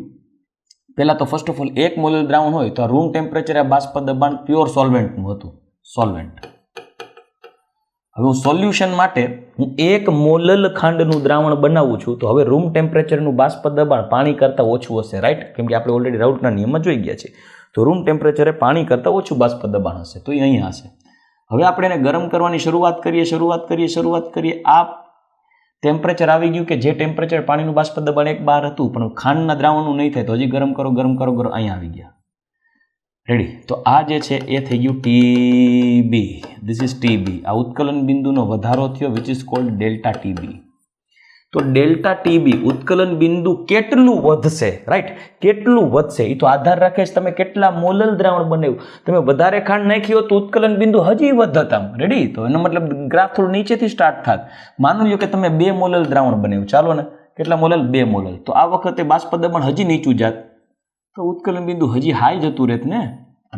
પહેલાં તો ફર્સ્ટ ઓફ ઓલ 1 મોલલ દ્રાવણ હોય તો રૂમ ટેમ્પરેચરે બાષ્પ દબાણ પ્યોર સોલ્વેન્ટનું હતું. સોલ્વેન્ટ. હવે હું સોલ્યુશન માટે હું 1 મોલલ ખાંડનું દ્રાવણ બનાવું છું. તો હવે રૂમ ટેમ્પરેચરનું બાષ્પ દબાણ પાણી કરતાં ઓછું હશે, રાઈટ? કેમ કે આપણે ઓલરેડી રાઉટના નિયમમાં જોઈ ગયા છે. તો રૂમ ટેમ્પરેચરે પાણી કરતાં ઓછું બાષ્પ દબાણ હશે. તો એ અહીંયા હશે. હવે આપણે એને ગરમ કરવાની શરૂઆત કરીએ. આ ટેમ્પરેચર આવી ગયું કે જે ટેમ્પરેચર પાણીનું બાષ્પ દબાણ 1 બાર હતું, પણ ખાંડના દ્રાવણનું નહીં થાય. તો હજી ગરમ કરો. અહીંયા આવી ગયા. રેડી. તો આ જે છે એ થઈ ગયું TB. This is TB. આ ઉત્કલન બિંદુનો વધારો થયો, which is called delta TB. તો ડેલ્ટા TB ઉત્કલન બિંદુ કેટલું વધશે, રાઈટ? કેટલું વધશે એ તો આધાર રાખે છે તમે કેટલા મોલલ દ્રાવણ બનાવ્યું. તમે વધારે ખાંડ નાખી હોત તો ઉત્કલન બિંદુ હજી વધત આમ. રેડી. તો એનો મતલબ ગ્રાફ થોડું નીચેથી સ્ટાર્ટ થાત. માની લો કે તમે 2 મોલલ દ્રાવણ બનાવ્યું. ચાલો ને, કેટલા મોલલ? 2 મોલલ. તો આ વખતે બાષ્પ દબાણ હજી નીચું જાત તો ઉત્કલન બિંદુ હજી હાઈ જતું રહેત ને.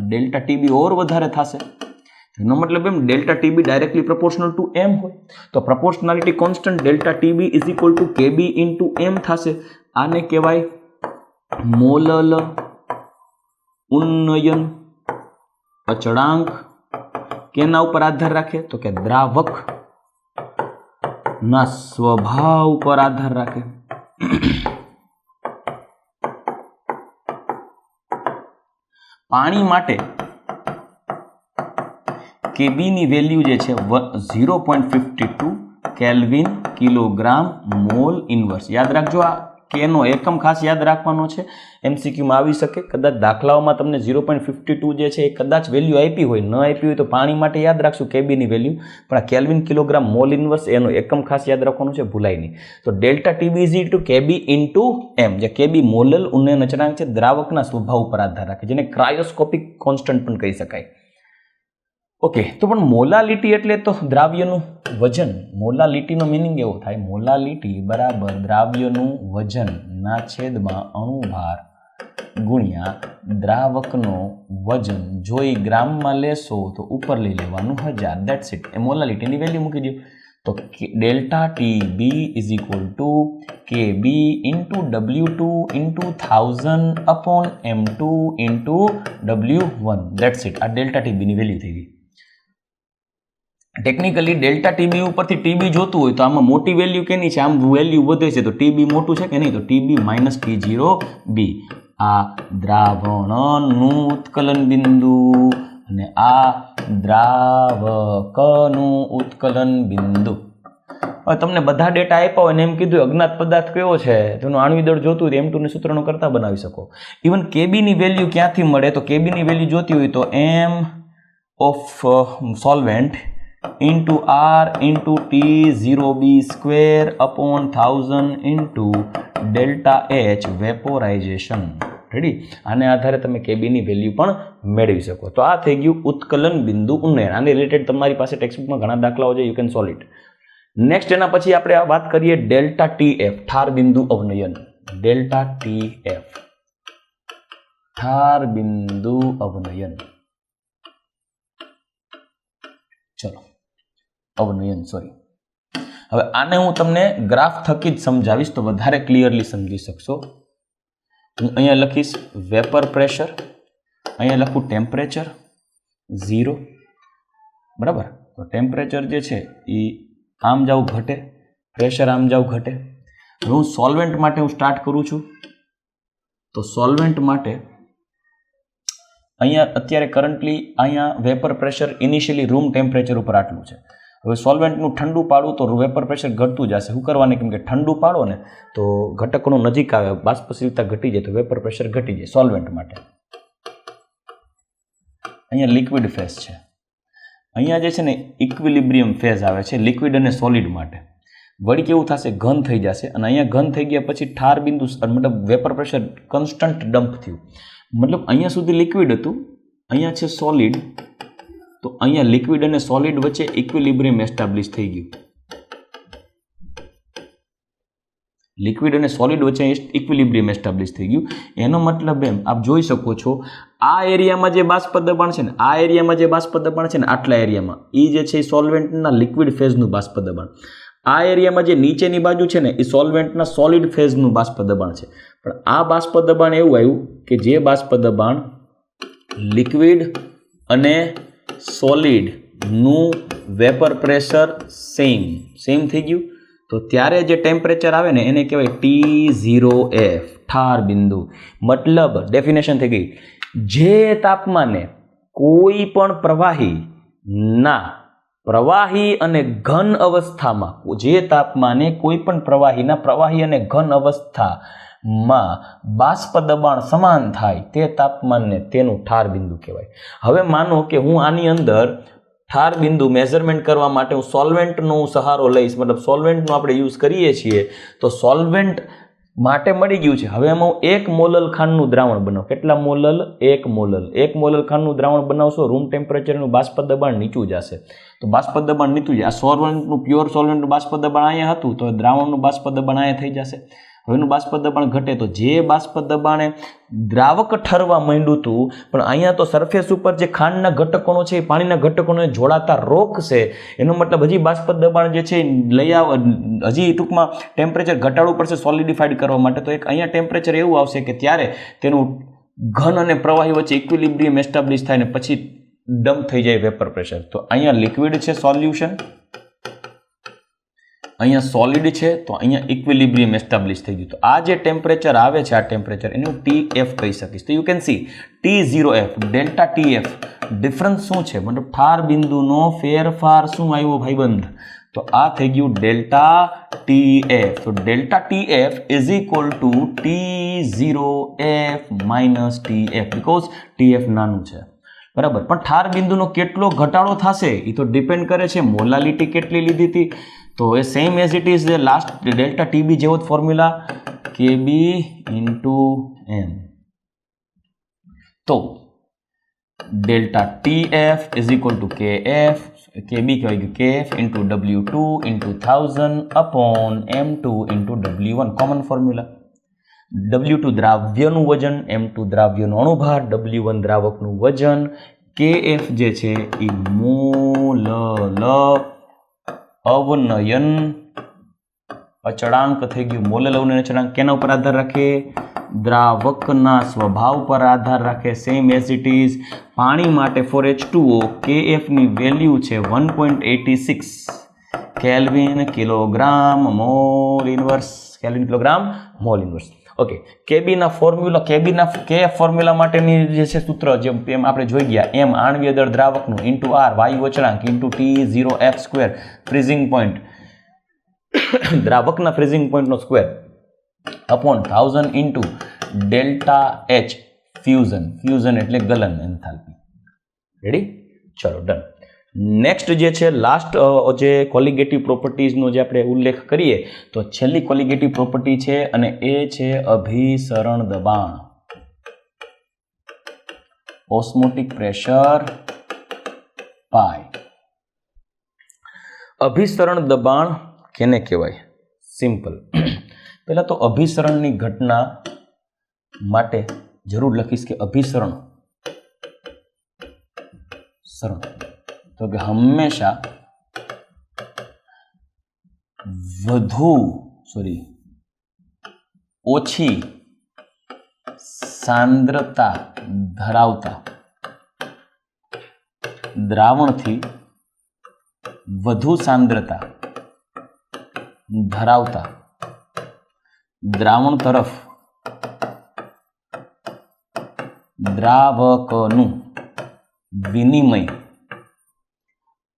ડેલ્ટા TB ઓર વધારે થશે. એનો મતલબ એમ delta TB directly proportional to m હોય તો proportionality constant delta TB is equal to KB into m થશે. આને કહેવાય મોલલ ઉન્નયન અચળાંક. કેના ઉપર આધાર રાખે? તો કે દ્રાવક ના સ્વભાવ પર આધાર રાખે. પાણી માટે KB ની વેલ્યુ જે છે 0.52 કેલ્વિન કિલોગ્રામ મોલ ઇન્વર્સ. યાદ રાખજો, આ K નો એકમ ખાસ યાદ રાખવાનો છે. MCQમાં આવી શકે. કદાચ દાખલાઓમાં તમને 0.52 જે છે એ કદાચ વેલ્યુ આપી હોય, ન આપી હોય તો પાણી માટે યાદ રાખશું KB ની વેલ્યુ. પણ આ કેલ્વિન કિલોગ્રામ મોલ ઇન્વર્સ એનો એકમ ખાસ યાદ રાખવાનું છે, ભૂલાય નહીં. તો delta TB is equal to KB into m, જે KB મોલલ ઉન્નયન અચળાંક છે, દ્રાવકના સ્વભાવ ઉપર આધાર રાખે, જેને ક્રાયોસ્કોપિક કોન્સ્ટન્ટ પણ કહી શકાય. ઓકે. તો પણ મોલાલિટી એટલે તો દ્રાવ્યનું વજન. મોલાલિટીનો મિનિંગ એવો થાય, મોલાલિટી બરાબર દ્રાવ્યનું વજન ના છેદમાં અણુભાર ગુણ્યા દ્રાવકનો વજન. જો એ ગ્રામમાં લેશો તો ઉપર લઈ લેવાનું 1000. That's it. એ મોલાલિટીની વેલ્યુ મૂકી દો. તો delta TB is equal to KB into W2 into 1000 upon M2 into W1. That's it. આ ડેલ્ટા TB ની વેલ્યુ થઈ ગઈ. ટેકનિકલી ડેલ્ટા TB ઉપરથી TB જોતું હોય તો આમાં મોટી વેલ્યુ કેની છે? આમ વેલ્યુ વધે છે તો TB મોટું છે કે નહીં? તો TB માઇનસ T0B. આ દ્રાવણનું ઉત્કલન બિંદુ અને આ દ્રાવકનું ઉત્કલન બિંદુ. હવે તમને બધા ડેટા આપ્યા હોય ને એમ કીધું અજ્ઞાત પદાર્થ કયો છે, તેનું આણ્વિક દળ જોતું હોય M2 ને સૂત્રનો કરતા બનાવી શકો. ઇવન KB ની વેલ્યુ ક્યાંથી મળે? તો KB ની વેલ્યુ જોતી હોય તો M of solvent into R into T0B square upon 1000 into delta H vaporization. Ready. આને આધારે તમે KB ની વેલ્યુ પણ મેળવી શકો. તો આ થઈ ગયું ઉત્કલન બિંદુ ઉન્નયન. આને રિલેટેડ તમારી પાસે ટેક્સ્ટબુકમાં ઘણા દાખલાઓ છે, you can solve it. Next એના પછી આપણે વાત કરીએ ડેલ્ટા TF, ઠાર બિંદુ અવનયન. ડેલ્ટા TF ઠાર બિંદુ અવનયન. ચલો, અવનયન, સોરી. હવે આને હું તમને ગ્રાફ થકી જ સમજાવીશ તો વધારે ક્લિયરલી સમજી શકશો. હું અહીંયા લખીશ વેપર પ્રેશર, અહીંયા લખું ટેમ્પરેચર 0, બરાબર. તો ટેમ્પરેચર જે છે એ આમ જાવ ઘટે, પ્રેશર આમ જાવ ઘટે. હવે હું સોલ્વેન્ટ માટે હું સ્ટાર્ટ કરું છું. તો સોલ્વેન્ટ માટે અહીંયા અત્યારે કરન્ટલી અહીંયા vapour pressure initially room temperature ઉપર આટલું છે. હવે સોલ્વેન્ટનું ઠંડુ પાડું તો વેપર પ્રેશર ઘટતું જશે. શું કરવાનું? કેમ કે ઠંડુ પાડો ને તો ઘટકોનું નજીક આવે, બાષ્પશીલતા ઘટી જાય તો વેપર પ્રેશર ઘટી જાય. સોલ્વેન્ટ માટે અહીંયા લિક્વિડ ફેઝ છે, અહીંયા જે છે ને ઇક્વિલિબ્રિયમ ફેઝ આવે છે લિક્વિડ અને સોલિડ માટે. વળી કેવું થશે? ઘન થઈ જશે. અને અહીંયા ઘન થઈ ગયા પછી ઠાર બિંદુ મતલબ વેપર પ્રેશર કોન્સ્ટન્ટ ડમ્પ થયું. મતલબ અહીંયા સુધી લિક્વિડ હતું, અહીંયા છે સોલિડ, તો અહીંયા લિક્વિડ અને સોલિડ વચ્ચે ઇક્વિલિબ્રિયમ એસ્ટાબ્લિશ થઈ ગયું. લિક્વિડ અને સોલિડ વચ્ચે ઇક્વિલિબ્રિયમ એસ્ટાબ્લિશ થઈ ગયું. એનો મતલબ એમ આપ જોઈ શકો છો આ એરિયામાં જે બાષ્પ દબાણ છે ને આ એરિયામાં જે બાષ્પ દબાણ છે ને આટલા એરિયામાં એ જે છે એ સોલ્વેન્ટના લિક્વિડ ફેઝનું બાષ્પ દબાણ. આ એરિયામાં જે નીચેની બાજુ છે ને એ સોલ્વેન્ટના સોલિડ ફેઝનું બાષ્પ દબાણ છે. પણ આ બાષ્પ દબાણ એવું આવ્યું કે જે બાષ્પ દબાણ લિક્વિડ અને સોલિડનું વેપર પ્રેશર સેમ થઈ ગયું. તો ત્યારે જે ટેમ્પરેચર આવે ને એને કહેવાય T0F, ઠાર બિંદુ. મતલબ ડેફિનેશન થઈ ગઈ, જે તાપમાને કોઈ પણ પ્રવાહી અને ઘન અવસ્થામાં જે તાપમાને કોઈ પણ પ્રવાહી અને ઘન અવસ્થામાં બાષ્પ દબાણ સમાન થાય તે તાપમાનને તેનું ઠાર બિંદુ કહેવાય. હવે માનો કે હું આની અંદર ઠાર બિંદુ મેઝરમેન્ટ કરવા માટે હું સોલ્વેન્ટનો સહારો લઈશ, મતલબ સોલ્વેન્ટનો આપણે યુઝ કરીએ છીએ, તો સોલ્વેન્ટ માટે મળી ગયું છે. હવે એમાં હું 1 મોલલ ખાંડનું દ્રાવણ બનાવું. કેટલા મોલલ? 1 મોલલ. 1 મોલલ ખાંડનું દ્રાવણ બનાવશો, રૂમ ટેમ્પરેચરનું બાષ્પ દબાણ નીચું જશે. તો બાષ્પ દબાણ નીચું જાય. આ સોલ્વેન્ટનું પ્યોર સોલ્વેન્ટનું બાષ્પ દબાણ અહીંયા હતું, તો દ્રાવણનું બાષ્પ દબાણ અહીંયા થઈ જશે. હવેનું બાષ્પ દબાણ ઘટે તો જે બાષ્પ દબાણે દ્રાવક ઠરવા માંડ્યું હતું, પણ અહીંયા તો સરફેસ ઉપર જે ખાંડના ઘટકોનો છે એ પાણીના ઘટકોને જોડાતા રોકશે. એનો મતલબ હજી બાષ્પ દબાણ જે છે હજી ટૂંકમાં ટેમ્પરેચર ઘટાડવું પડશે સોલિડિફાઈડ કરવા માટે. તો એક અહીંયા ટેમ્પરેચર એવું આવશે કે ત્યારે તેનું ઘન અને પ્રવાહી વચ્ચે ઇક્વિલિબ્રિયમ એસ્ટાબ્લિશ થાય ને પછી ડમ્પ થઈ જાય વેપર પ્રેશર. તો અહીંયા લિક્વિડ છે સોલ્યુશન, અહીંયા સોલિડ છે, તો અહીંયા ઇક્વિલિબ્રિયમ એસ્ટાબ્લિશ થઈ ગયું. તો આ જે ટેમ્પરેચર આવે છે, આ ટેમ્પરેચર એનું TF કહી શકીશ. તો you can C T0F, delta TF difference શું છે, મતલબ ઠાર બિંદુનો ફેરફાર શું આવ્યો ભાઈબંધ? તો આ થઈ ગયું ડેલ્ટા TF. તો delta TF is equal two T0F minus TF, because TF નાનું છે, બરાબર. પણ ઠાર બિંદુનો કેટલો ઘટાડો થશે એ તો ડિપેન્ડ કરે છે મોલાલિટી કેટલી લીધી હતી. તો એ same as it is last delta TB જેવો જ ફોર્મ્યુલા, KB ઇન્ટુ M. તો delta TF is equal to KF, KB કહેવાય ગયું KF into W2 into 1000 upon M2 into W1, common formula. W2 દ્રાવ્યનું વજન, M2 દ્રાવ્યનો અણુભાર, W1 દ્રાવકનું વજન, KF જે છે એ મોલલ અવનયન અચળાંક થઈ ગયું. મોલલ અવનયન અચળાંક કેના ઉપર આધાર રાખે? દ્રાવકના સ્વભાવ પર આધાર રાખે. સેમ એઝ ઇટ ઇઝ પાણી માટે ફોર H2O KF ની વેલ્યુ છે 1.86 kelvin kilogram mole inverse, kelvin kilogram mole inverse. Okay, કેબીના ફોર્મ્યુલા, KF ફોર્મ્યુલા માટેની જે છે સૂત્ર જેમ આપણે જોઈ ગયા, M આણ્વીય દળ દ્રાવકનું ઇન્ટુ R વાયુ અચળાંક into T0F square freezing point દ્રાવકના ફ્રીઝિંગ પોઈન્ટનો square upon 1000 into delta H fusion એટલે ગલન એન્થાલ્પી. રેડી? ચલો ડન. નેક્સ્ટ જે છે લાસ્ટ જે કોલિગેટિવ પ્રોપર્ટીઝનો જે આપણે ઉલ્લેખ કરીએ તો છેલ્લી કોલિગેટિવ પ્રોપર્ટી છે અને એ છે અભિસરણ દબાણ. ઓસ્મોટિક પ્રેશર પાય. અભિસરણ દબાણ કેને કહેવાય? સિમ્પલ. પહેલા તો અભિસરણની ઘટના માટે જરૂર લખીશ કે અભિસરણ તો કે હંમેશા ઓછી સાંદ્રતા ધરાવતા દ્રાવણથી વધુ સાંદ્રતા ધરાવતા દ્રાવણ તરફ દ્રાવકનું વિનિમય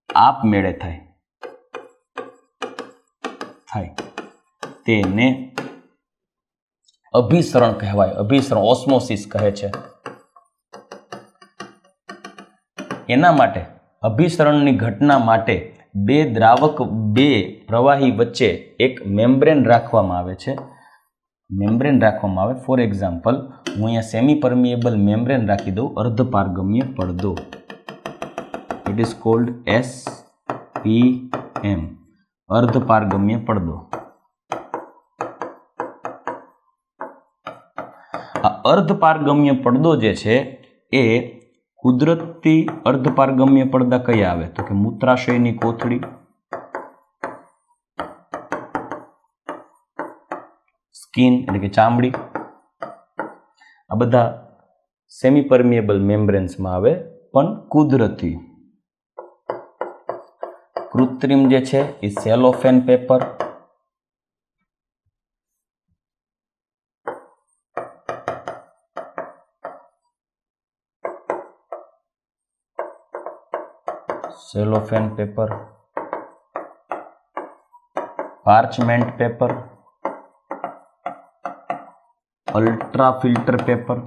આપમેળે થાય તેને અભિસરણ કહેવાય. અભિસરણ ઓસ્મોસિસ કહે છે. એના માટે અભિસરણની ઘટના માટે બે પ્રવાહી વચ્ચે એક મેમ્બ્રેન રાખવામાં આવે છે. ફોર એક્ઝામ્પલ હું અહીંયા સેમી પરમિએબલ મેમ્બ્રેન રાખી દઉં, અર્ધપારગમ્ય પડદો. ઇટ ઇઝ કોલ્ડ SPM, અર્ધપારગમ્ય પડદો. આ અર્ધપારગમ્ય પડદો જે છે એ કુદરતી અર્ધપારગમ્ય પડદા કયા આવે તો કે મૂત્રાશયની કોથળી, સ્કિન એટલે કે ચામડી, આ બધા સેમી પરમિએબલ મેમ્બ્રેન્સમાં આવે. પણ કુદરતી કૃત્રિમ જે છે એ cellophane paper, cellophane paper, parchment paper, ultra filter paper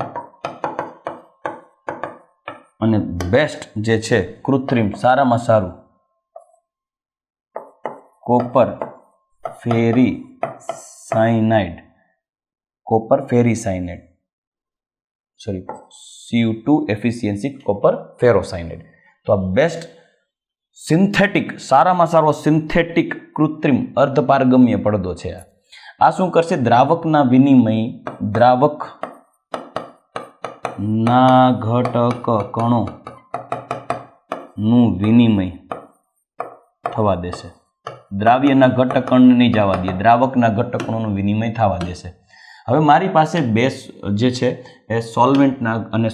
અને બેસ્ટ જે છે કૃત્રિમ સારામાં સારું copper ferricyanide, copper ferricyanide sorry Cu2 efficiency copper ferrocyanide. તો આ બેસ્ટ સિન્થેટિક સારામાં સારો સિન્થેટિક કૃત્રિમ અર્ધપારગમ્ય પડદો છે. આ શું કરશે? દ્રાવકના વિનિમય, દ્રાવકના ઘટક કણો નું વિનિમય થવા દેશે. દ્રાવ્યના ઘટક કણને નહીં જવા દે, દ્રાવકના ઘટક કણોનું વિનિમય થવા દેશે. હવે મારી પાસે બે જે છે એ સોલ્વેન્ટના અને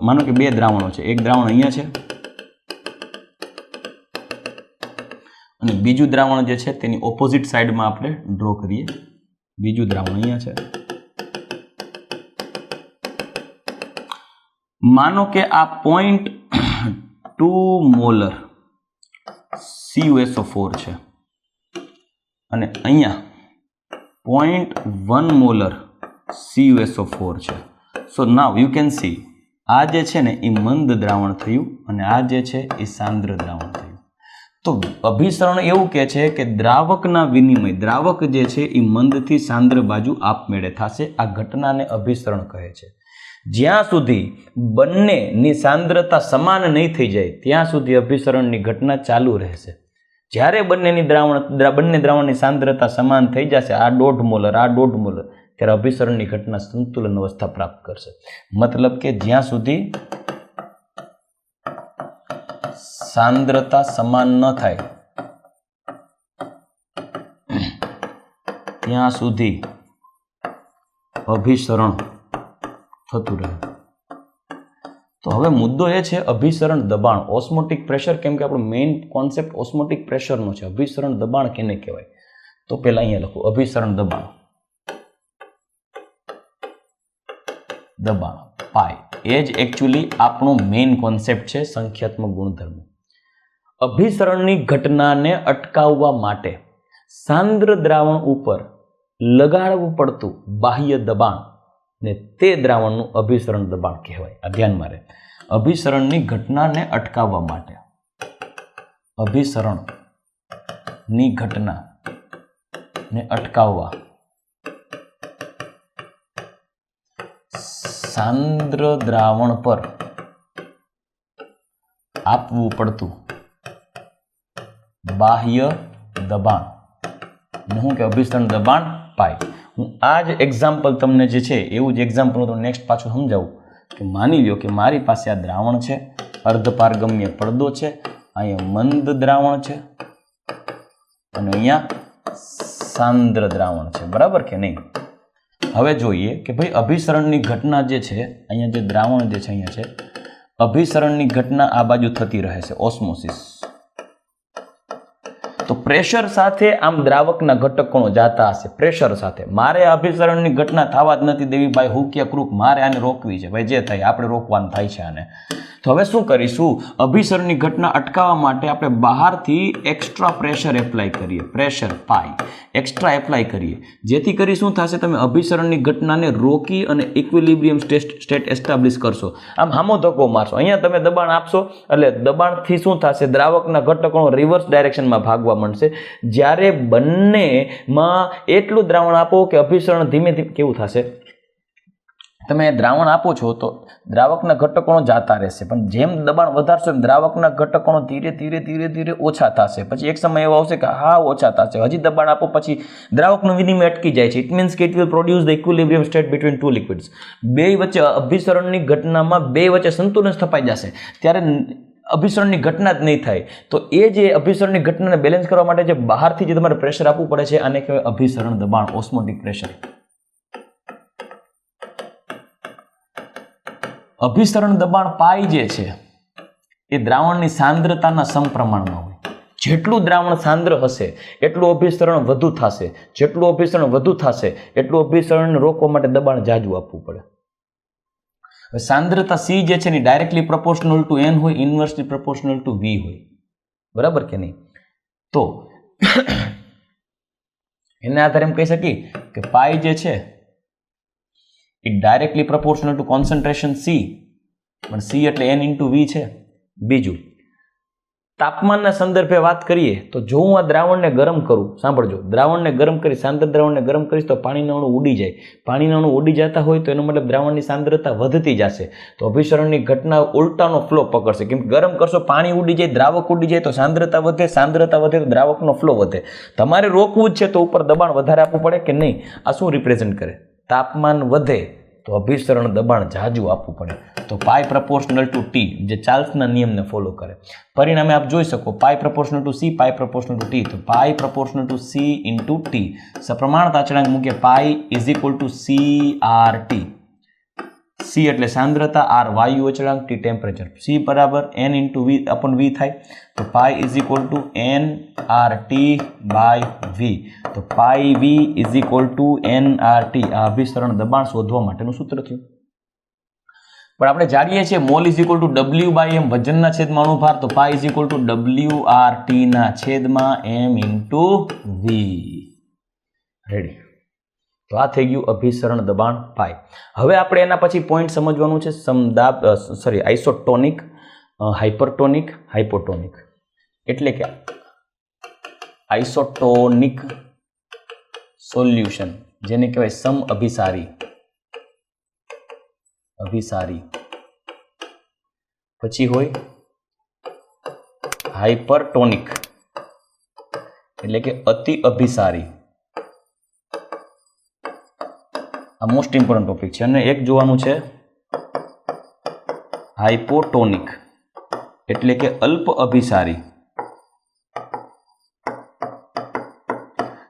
માનો કે બે દ્રાવણો છે. એક દ્રાવણ અહીંયા છે અને બીજું દ્રાવણ જે છે તેની ઓપોઝિટ સાઈડમાં આપણે ડ્રો કરીએ. બીજું દ્રાવણ અહીંયા છે. માનો કે આ 0.2 મોલર CuSO4 છે અને અહીંયા 0.1 મોલર CuSO4 છે. સો નાવ યુ કેન સી આ જે છે ને એ મંદ દ્રાવણ થયું અને આ જે છે એ સાંદ્ર દ્રાવણ થયું. તો અભિસરણ એવું કહે છે કે દ્રાવકના વિનિમય, દ્રાવક જે છે એ મંદથી સાંદ્ર બાજુ આપમેળે થશે. આ ઘટનાને અભિસરણ કહે છે. જ્યાં સુધી બંનેની સાંદ્રતા સમાન નહીં થઈ જાય ત્યાં સુધી અભિસરણની ઘટના ચાલુ રહેશે. જ્યારે બંને દ્રાવણની સાંદ્રતા સમાન થઈ જશે, આ 1.5 મોલર આ 1.5 મોલર, ત્યારે અભિસરણની ઘટના સંતુલન અવસ્થા પ્રાપ્ત કરશે. મતલબ કે જ્યાં સુધી સાંદ્રતા સમાન ન થાય ત્યાં સુધી અભિસરણ થતું રહે. તો હવે મુદ્દો એ છે અભિસરણ દબાણ, ઓસ્મોટિક પ્રેશર. કેમ કે આપણો મેઇન કોન્સેપ્ટ ઓસ્મોટિક પ્રેશરનો છે. અભિસરણ દબાણ કેને કહેવાય? તો પહેલા અહીંયા લખું અભિસરણ દબાણ, દબાણ પાઈ. એ જ એકચ્યુઅલી આપણો મેઇન કોન્સેપ્ટ છે, સંખ્યાત્મક ગુણધર્મ. અભિસરણની ઘટનાને અટકાવવા માટે સાંદ્ર દ્રાવણ ઉપર લગાડવું પડતું બાહ્ય દબાણ ને તે દ્રાવણનું અભિસરણ દબાણ કહેવાય. આ ધ્યાનમાં રહે. અભિસરણની ઘટનાને અટકાવવા માટે, અભિસરણની ઘટનાને અટકાવવા સાંદ્ર દ્રાવણ પર આપવું પડતું બાહ્ય દબાણ હું કે અભિસરણ દબાણ પાય. હું આ જ એક્ઝામ્પલ તમને જે છે એવું જ એક્ઝામ્પલ હું નેક્સ્ટ પાછું સમજાવું કે માની લો કે મારી પાસે આ દ્રાવણ છે, અર્ધપારગમ્ય પડદો છે, અહીંયા મંદ દ્રાવણ છે અને અહીંયા સાંદ્ર દ્રાવણ છે. બરાબર કે નહીં? હવે જોઈએ કે ભાઈ અભિસરણની ઘટના જે છે, અહીંયા જે દ્રાવણ જે છે અહીંયા છે, અભિસરણની ઘટના આ બાજુ થતી રહે છે, ઓસ્મોસિસ. તો પ્રેશર સાથે આમ દ્રાવકના ઘટકણો જાતા હશે પ્રેશર સાથે. મારે અભિસરણની ઘટના થવા જ નથી દેવી ભાઈ, હુક યા ક્રૂક, મારે આને રોકવી છે ભાઈ, જે થાય આપણે રોકવાનું થાય છે આને. તો હવે શું કરીશું? અભિસરણની ઘટના અટકાવવા માટે આપણે બહારથી એક્સ્ટ્રા પ્રેશર એપ્લાય કરીએ, પ્રેશર પાઈ એક્સ્ટ્રા એપ્લાય કરીએ, જેથી કરી શું થશે? તમે અભિસરણની ઘટનાને રોકી અને ઇક્વિલિબ્રિયમ સ્ટેટ એસ્ટાબ્લિશ કરશો. આમ હામો ધક્કો મારશો, અહીંયા તમે દબાણ આપશો એટલે દબાણથી શું થશે? દ્રાવકના ઘટકો રિવર્સ ડાયરેક્શનમાં ભાગવા માંડશે. જ્યારે બંનેમાં એટલું દ્રાવણ આપો કે અભિસરણ ધીમે ધીમે કેવું થશે? તમે દ્રાવણ આપો છો તો દ્રાવકના ઘટકોનો જાતા રહેશે, પણ જેમ દબાણ વધારશો એમ દ્રાવકના ઘટકોનો ધીરે ધીરે ધીરે ધીરે ઓછા થશે. પછી એક સમય એવો આવશે કે હા ઓછા થશે, હજી દબાણ આપો પછી દ્રાવકનું વિનિમય અટકી જાય છે. ઇટ મીન્સ કે it will produce the equilibrium state between two liquids. બે વચ્ચે અભિસરણની ઘટનામાં બે વચ્ચે સંતુલન સ્થપાઈ જશે ત્યારે અભિસરણની ઘટના જ નહીં થાય. તો એ જે અભિસરણની ઘટનાને બેલેન્સ કરવા માટે જે બહારથી જે તમારે પ્રેશર આપવું પડે છે આને કહેવાય અભિસરણ દબાણ, ઓસ્મોટિક પ્રેશર. અભિસરણ દબાણ પાઈ જે છે એ દ્રાવણની સાંદ્રતાના સમપ્રમાણમાં હોય. જેટલું દ્રાવણ સાંદ્ર હશે એટલું અભિસરણ વધુ થશે, જેટલું અભિસરણ વધુ થશે એટલું અભિસરણને રોકવા માટે દબાણ જાજુ આપવું પડે. સાંદ્રતા C જે છે ને ડાયરેક્ટલી પ્રોપોર્શનલ ટુ N હોય, ઇન્વર્સલી પ્રોપોર્શનલ ટુ V હોય, બરાબર કે નહીં? તો એના આધારે એમ કહી શકીએ કે પાઈ જે છે એ directly proportional to concentration C, પણ C એટલે N ઇન્ટુ V છે. બીજું, તાપમાનના સંદર્ભે વાત કરીએ તો જો હું આ દ્રાવણને ગરમ કરું, સાંભળજો, દ્રાવણને ગરમ કરી, સાંદ્ર દ્રાવણને ગરમ કરીશ તો પાણીના અણુ ઉડી જાય. પાણીના અણુ ઉડી જતા હોય તો એનો મતલબ દ્રાવણની સાંદ્રતા વધતી જશે, તો અભિસરણની ઘટના ઉલટાનો ફ્લો પકડશે. કેમ ગરમ કરશો પાણી ઉડી જાય, દ્રાવક ઉડી જાય તો સાંદ્રતા વધે, સાંદ્રતા વધે તો દ્રાવકનો ફ્લો વધે. તમારે રોકવું જ છે તો ઉપર દબાણ વધારે આપવું પડે કે નહીં? આ શું રિપ્રેઝન્ટ કરે? તાપમાન વધે તો અભિસરણ દબાણ જાજુ આપવું પડે. તો પાઈ પ્રપોર્શનલ ટુ ટી જે ચાર્લ્સના નિયમને ફોલો કરે. પરિણામે આપ જોઈ શકો pi proportional to C, pi proportional to T. તો pi proportional to C into T. સપ્રમાણતા અચળાંક મૂકીએ pi is equal to C R T. C એટલે સાંદ્રતા, આર વાયુ અચળાંક, ટી ટેમ્પરેચર. સી બરાબર N into V upon V થાય. તો pi is equal to N R T by V. તો pi V is equal to N R T. આ અભિસરણ દબાણ શોધવા માટેનું સૂત્ર થયું. પણ આપણે જાણીએ છીએ mole is equal to W by M, વજનના છેદમાં અણુભાર. તો pi is equal to W R T ના છેદમાં એમ ઇન્ટુ વી. રેડી? તો આ થઈ ગયું અભિસરણ દબાણ પાઈ. હવે આપણે એના પછી પોઈન્ટ સમજવાનું છે આઇસોટોનિક, હાઇપરટોનિક, હાઇપોટોનિક. એટલે કે આઇસોટોનિક સોલ્યુશન જેને કહેવાય સમ અભિસારી. અભિસારી પછી હોય હાઇપરટોનિક એટલે કે અતિ અભિસારી. આ મોસ્ટ ઇમ્પોર્ટન્ટ ટોપિક છે. અને એક જોવાનું છે હાઇપોટોનિક એટલે કે અલ્પ અભિસારી.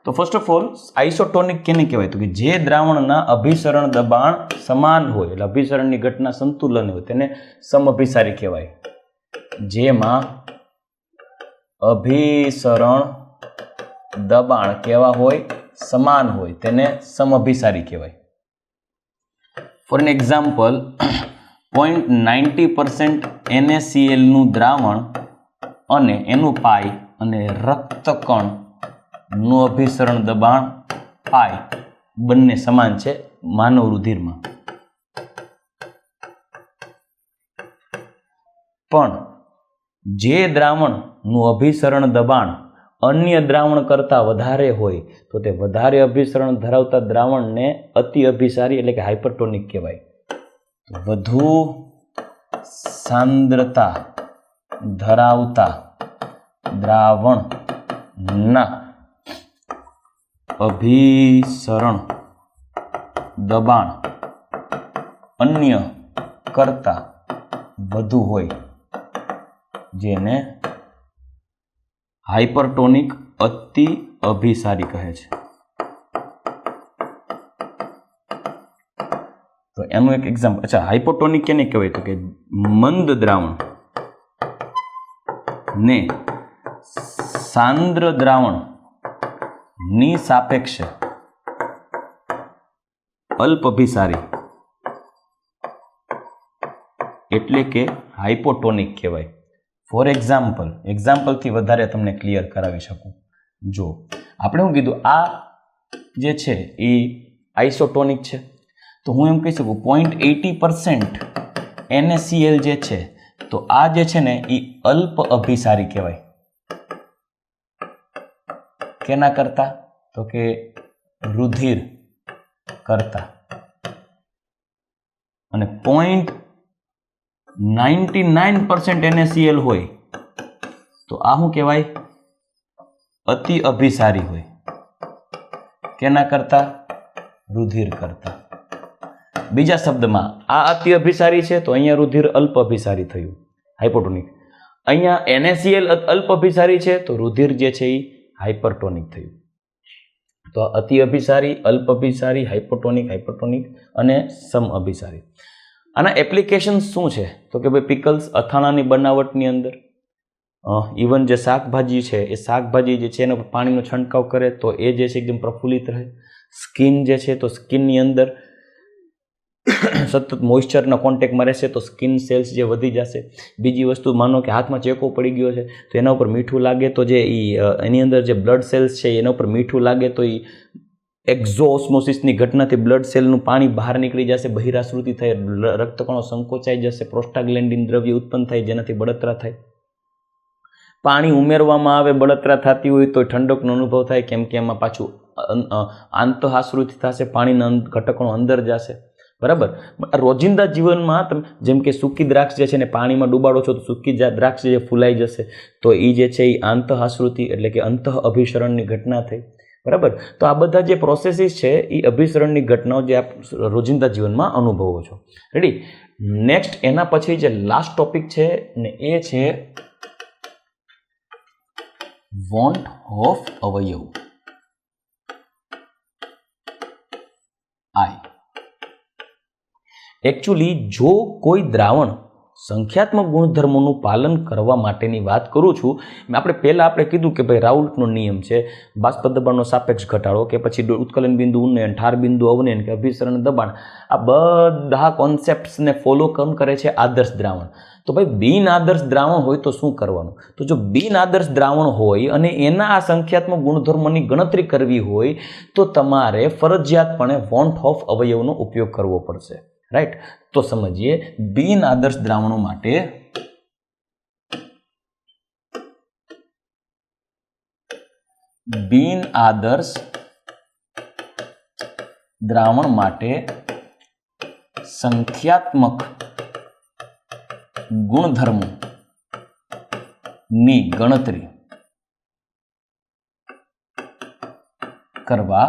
તો ફર્સ્ટ ઓફ ઓલ આઇસોટોનિક કેને કહેવાય? તો કે જે દ્રાવણના અભિસરણ દબાણ સમાન હોય એટલે અભિસરણની ઘટના સંતુલન હોય તેને સમઅભિસારી કહેવાય. જેમાં અભિસરણ દબાણ કેવા હોય? સમાન હોય તેને સમઅભિસારી કહેવાય. ફોર એન એક્ઝામ્પલ, 0.90% NaCl નું દ્રાવણ અને એનું પાઈ અને રક્તકણ નું અભિસરણ દબાણ પાઈ બંને સમાન છે માનવ રુધિરમાં. પણ જે દ્રાવણનું અભિસરણ દબાણ અન્ય દ્રાવણ કરતા વધારે હોય તો તે વધારે અભિસરણ ધરાવતા દ્રાવણને અતિ અભિસારી એટલે કે હાઇપરટોનિક કહેવાય. વધુ સાંદ્રતા ધરાવતા દ્રાવણના અભિસરણ દબાણ અન્ય કરતા વધુ હોય જેને હાઇપરટોનિક અતિ અભિસારી કહે છે. તો એનું એક એક્ઝામ્પલ. અચ્છા, હાઇપોટોનિક કેને કહેવાય? તો કે મંદ દ્રાવણ ને સાંદ્ર દ્રાવણ ની સાપેક્ષે અલ્પ અભિસારી એટલે કે હાઇપોટોનિક કહેવાય. ફોર એક્ઝામ્પલ, એક્ઝામ્પલથી વધારે તમને ક્લિયર કરાવી શકું. જો આપણે શું કીધું, આ જે છે એ આઇસોટોનિક છે, તો હું એમ કહી શકું 0.80% NaCl જે છે તો આ જે છે ને એ અલ્પ અભિસારી કહેવાય. કેના કરતા? તો કે રુધિર કરતા. અને 0.99% NaCl હોય તો આ શું કહેવાય? અતિ અભિસારી હોય. કેના કરતા? રુધિર કરતા. બીજા શબ્દમાં આ અતિ અભિસારી છે તો અહીંયા રુધિર અલ્પ અભિસારી થયું, હાઇપોટોનિક. અહીંયા NaCl અલ્પ અભિસારી છે તો રુધિર જે છે એ હાઇપરટોનિક થયું. તો અતિ અભિસારી, અલ્પ અભિસારી, હાઇપોટોનિક અને સમ અભિસારી. આના એપ્લિકેશન શું છે? તો કે ભાઈ પિકલ્સ, અથાણાની બનાવટની અંદર, ઇવન જે શાકભાજી છે એ શાકભાજી જે છે એના પર પાણીનો છંટકાવ કરે તો એ જે છે એકદમ પ્રફુલ્લિત રહે. સ્કિન જે છે તો સ્કિનની અંદર સતત મોઇશ્ચરના કોન્ટેક્ટમાં રહેશે તો સ્કિન સેલ્સ જે વધી જશે. બીજી વસ્તુ, માનો કે હાથમાં ચેકો પડી ગયો છે તો એના ઉપર મીઠું લાગે તો જે એની અંદર જે બ્લડ સેલ્સ છે એના ઉપર મીઠું લાગે તો એ એક્ઝોઓસ્મોસિસની ઘટનાથી બ્લડ સેલનું પાણી બહાર નીકળી જશે, બહિરાશ્રુતિ થાય, રક્તકણો સંકોચાઈ જશે, પ્રોસ્ટાગ્લેન્ડિન દ્રવ્ય ઉત્પન્ન થાય જેનાથી બળતરા થાય. પાણી ઉમેરવામાં આવે, બળતરા થતી હોય તો ઠંડકનો અનુભવ થાય, કેમ કે એમાં પાછું આંતઃઆશ્રુતિ થશે, પાણીના ઘટકણો અંદર જશે. બરાબર. રોજિંદા જીવનમાં તમે જેમ કે સૂકી દ્રાક્ષ જે છે ને પાણીમાં ડૂબાડો છો તો સૂકી દ્રાક્ષ જે ફૂલાઈ જશે તો એ જે છે એ આંતઃઆશ્રુતિ એટલે કે અંતઃ અભિસરણની ઘટના થઈ. બરાબર. તો આ બધા જે પ્રોસેસીસ છે એ અભિસરણની ઘટનાઓ જે આપ રોજિંદા જીવનમાં અનુભવો છો. રેડી. નેક્સ્ટ એના પછી જે લાસ્ટ ટોપિક છે ને એ છે વોન્ટ ઓફ અવયવ. આઈ. એકચ્યુઅલી જો કોઈ દ્રાવણ સંખ્યાત્મક ગુણધર્મોનું પાલન કરવા માટેની વાત કરું છું, આપણે કીધું કે ભાઈ રાઉલ્ટનો નિયમ છે, બાષ્પ દબાણનો સાપેક્ષ ઘટાડો કે પછી ઉત્કલન બિંદુ ઉન્નયન, ઠાર બિંદુ અવનયન કે અભિસરણ દબાણ, આ બધા કોન્સેપ્ટ્સને ફોલો કરે છે આદર્શ દ્રાવણ. તો ભાઈ બિન આદર્શ દ્રાવણ હોય તો શું કરવાનું? તો જો બિન આદર્શ દ્રાવણ હોય અને એના આ સંખ્યાત્મક ગુણધર્મોની ગણતરી કરવી હોય તો તમારે ફરજિયાતપણે વોન્ટ ઓફ અવયવનો ઉપયોગ કરવો પડશે. રાઈટ. તો સમજીએ બિન આદર્શ દ્રાવણો માટે સંખ્યાત્મક ગુણધર્મો ની ગણતરી કરવા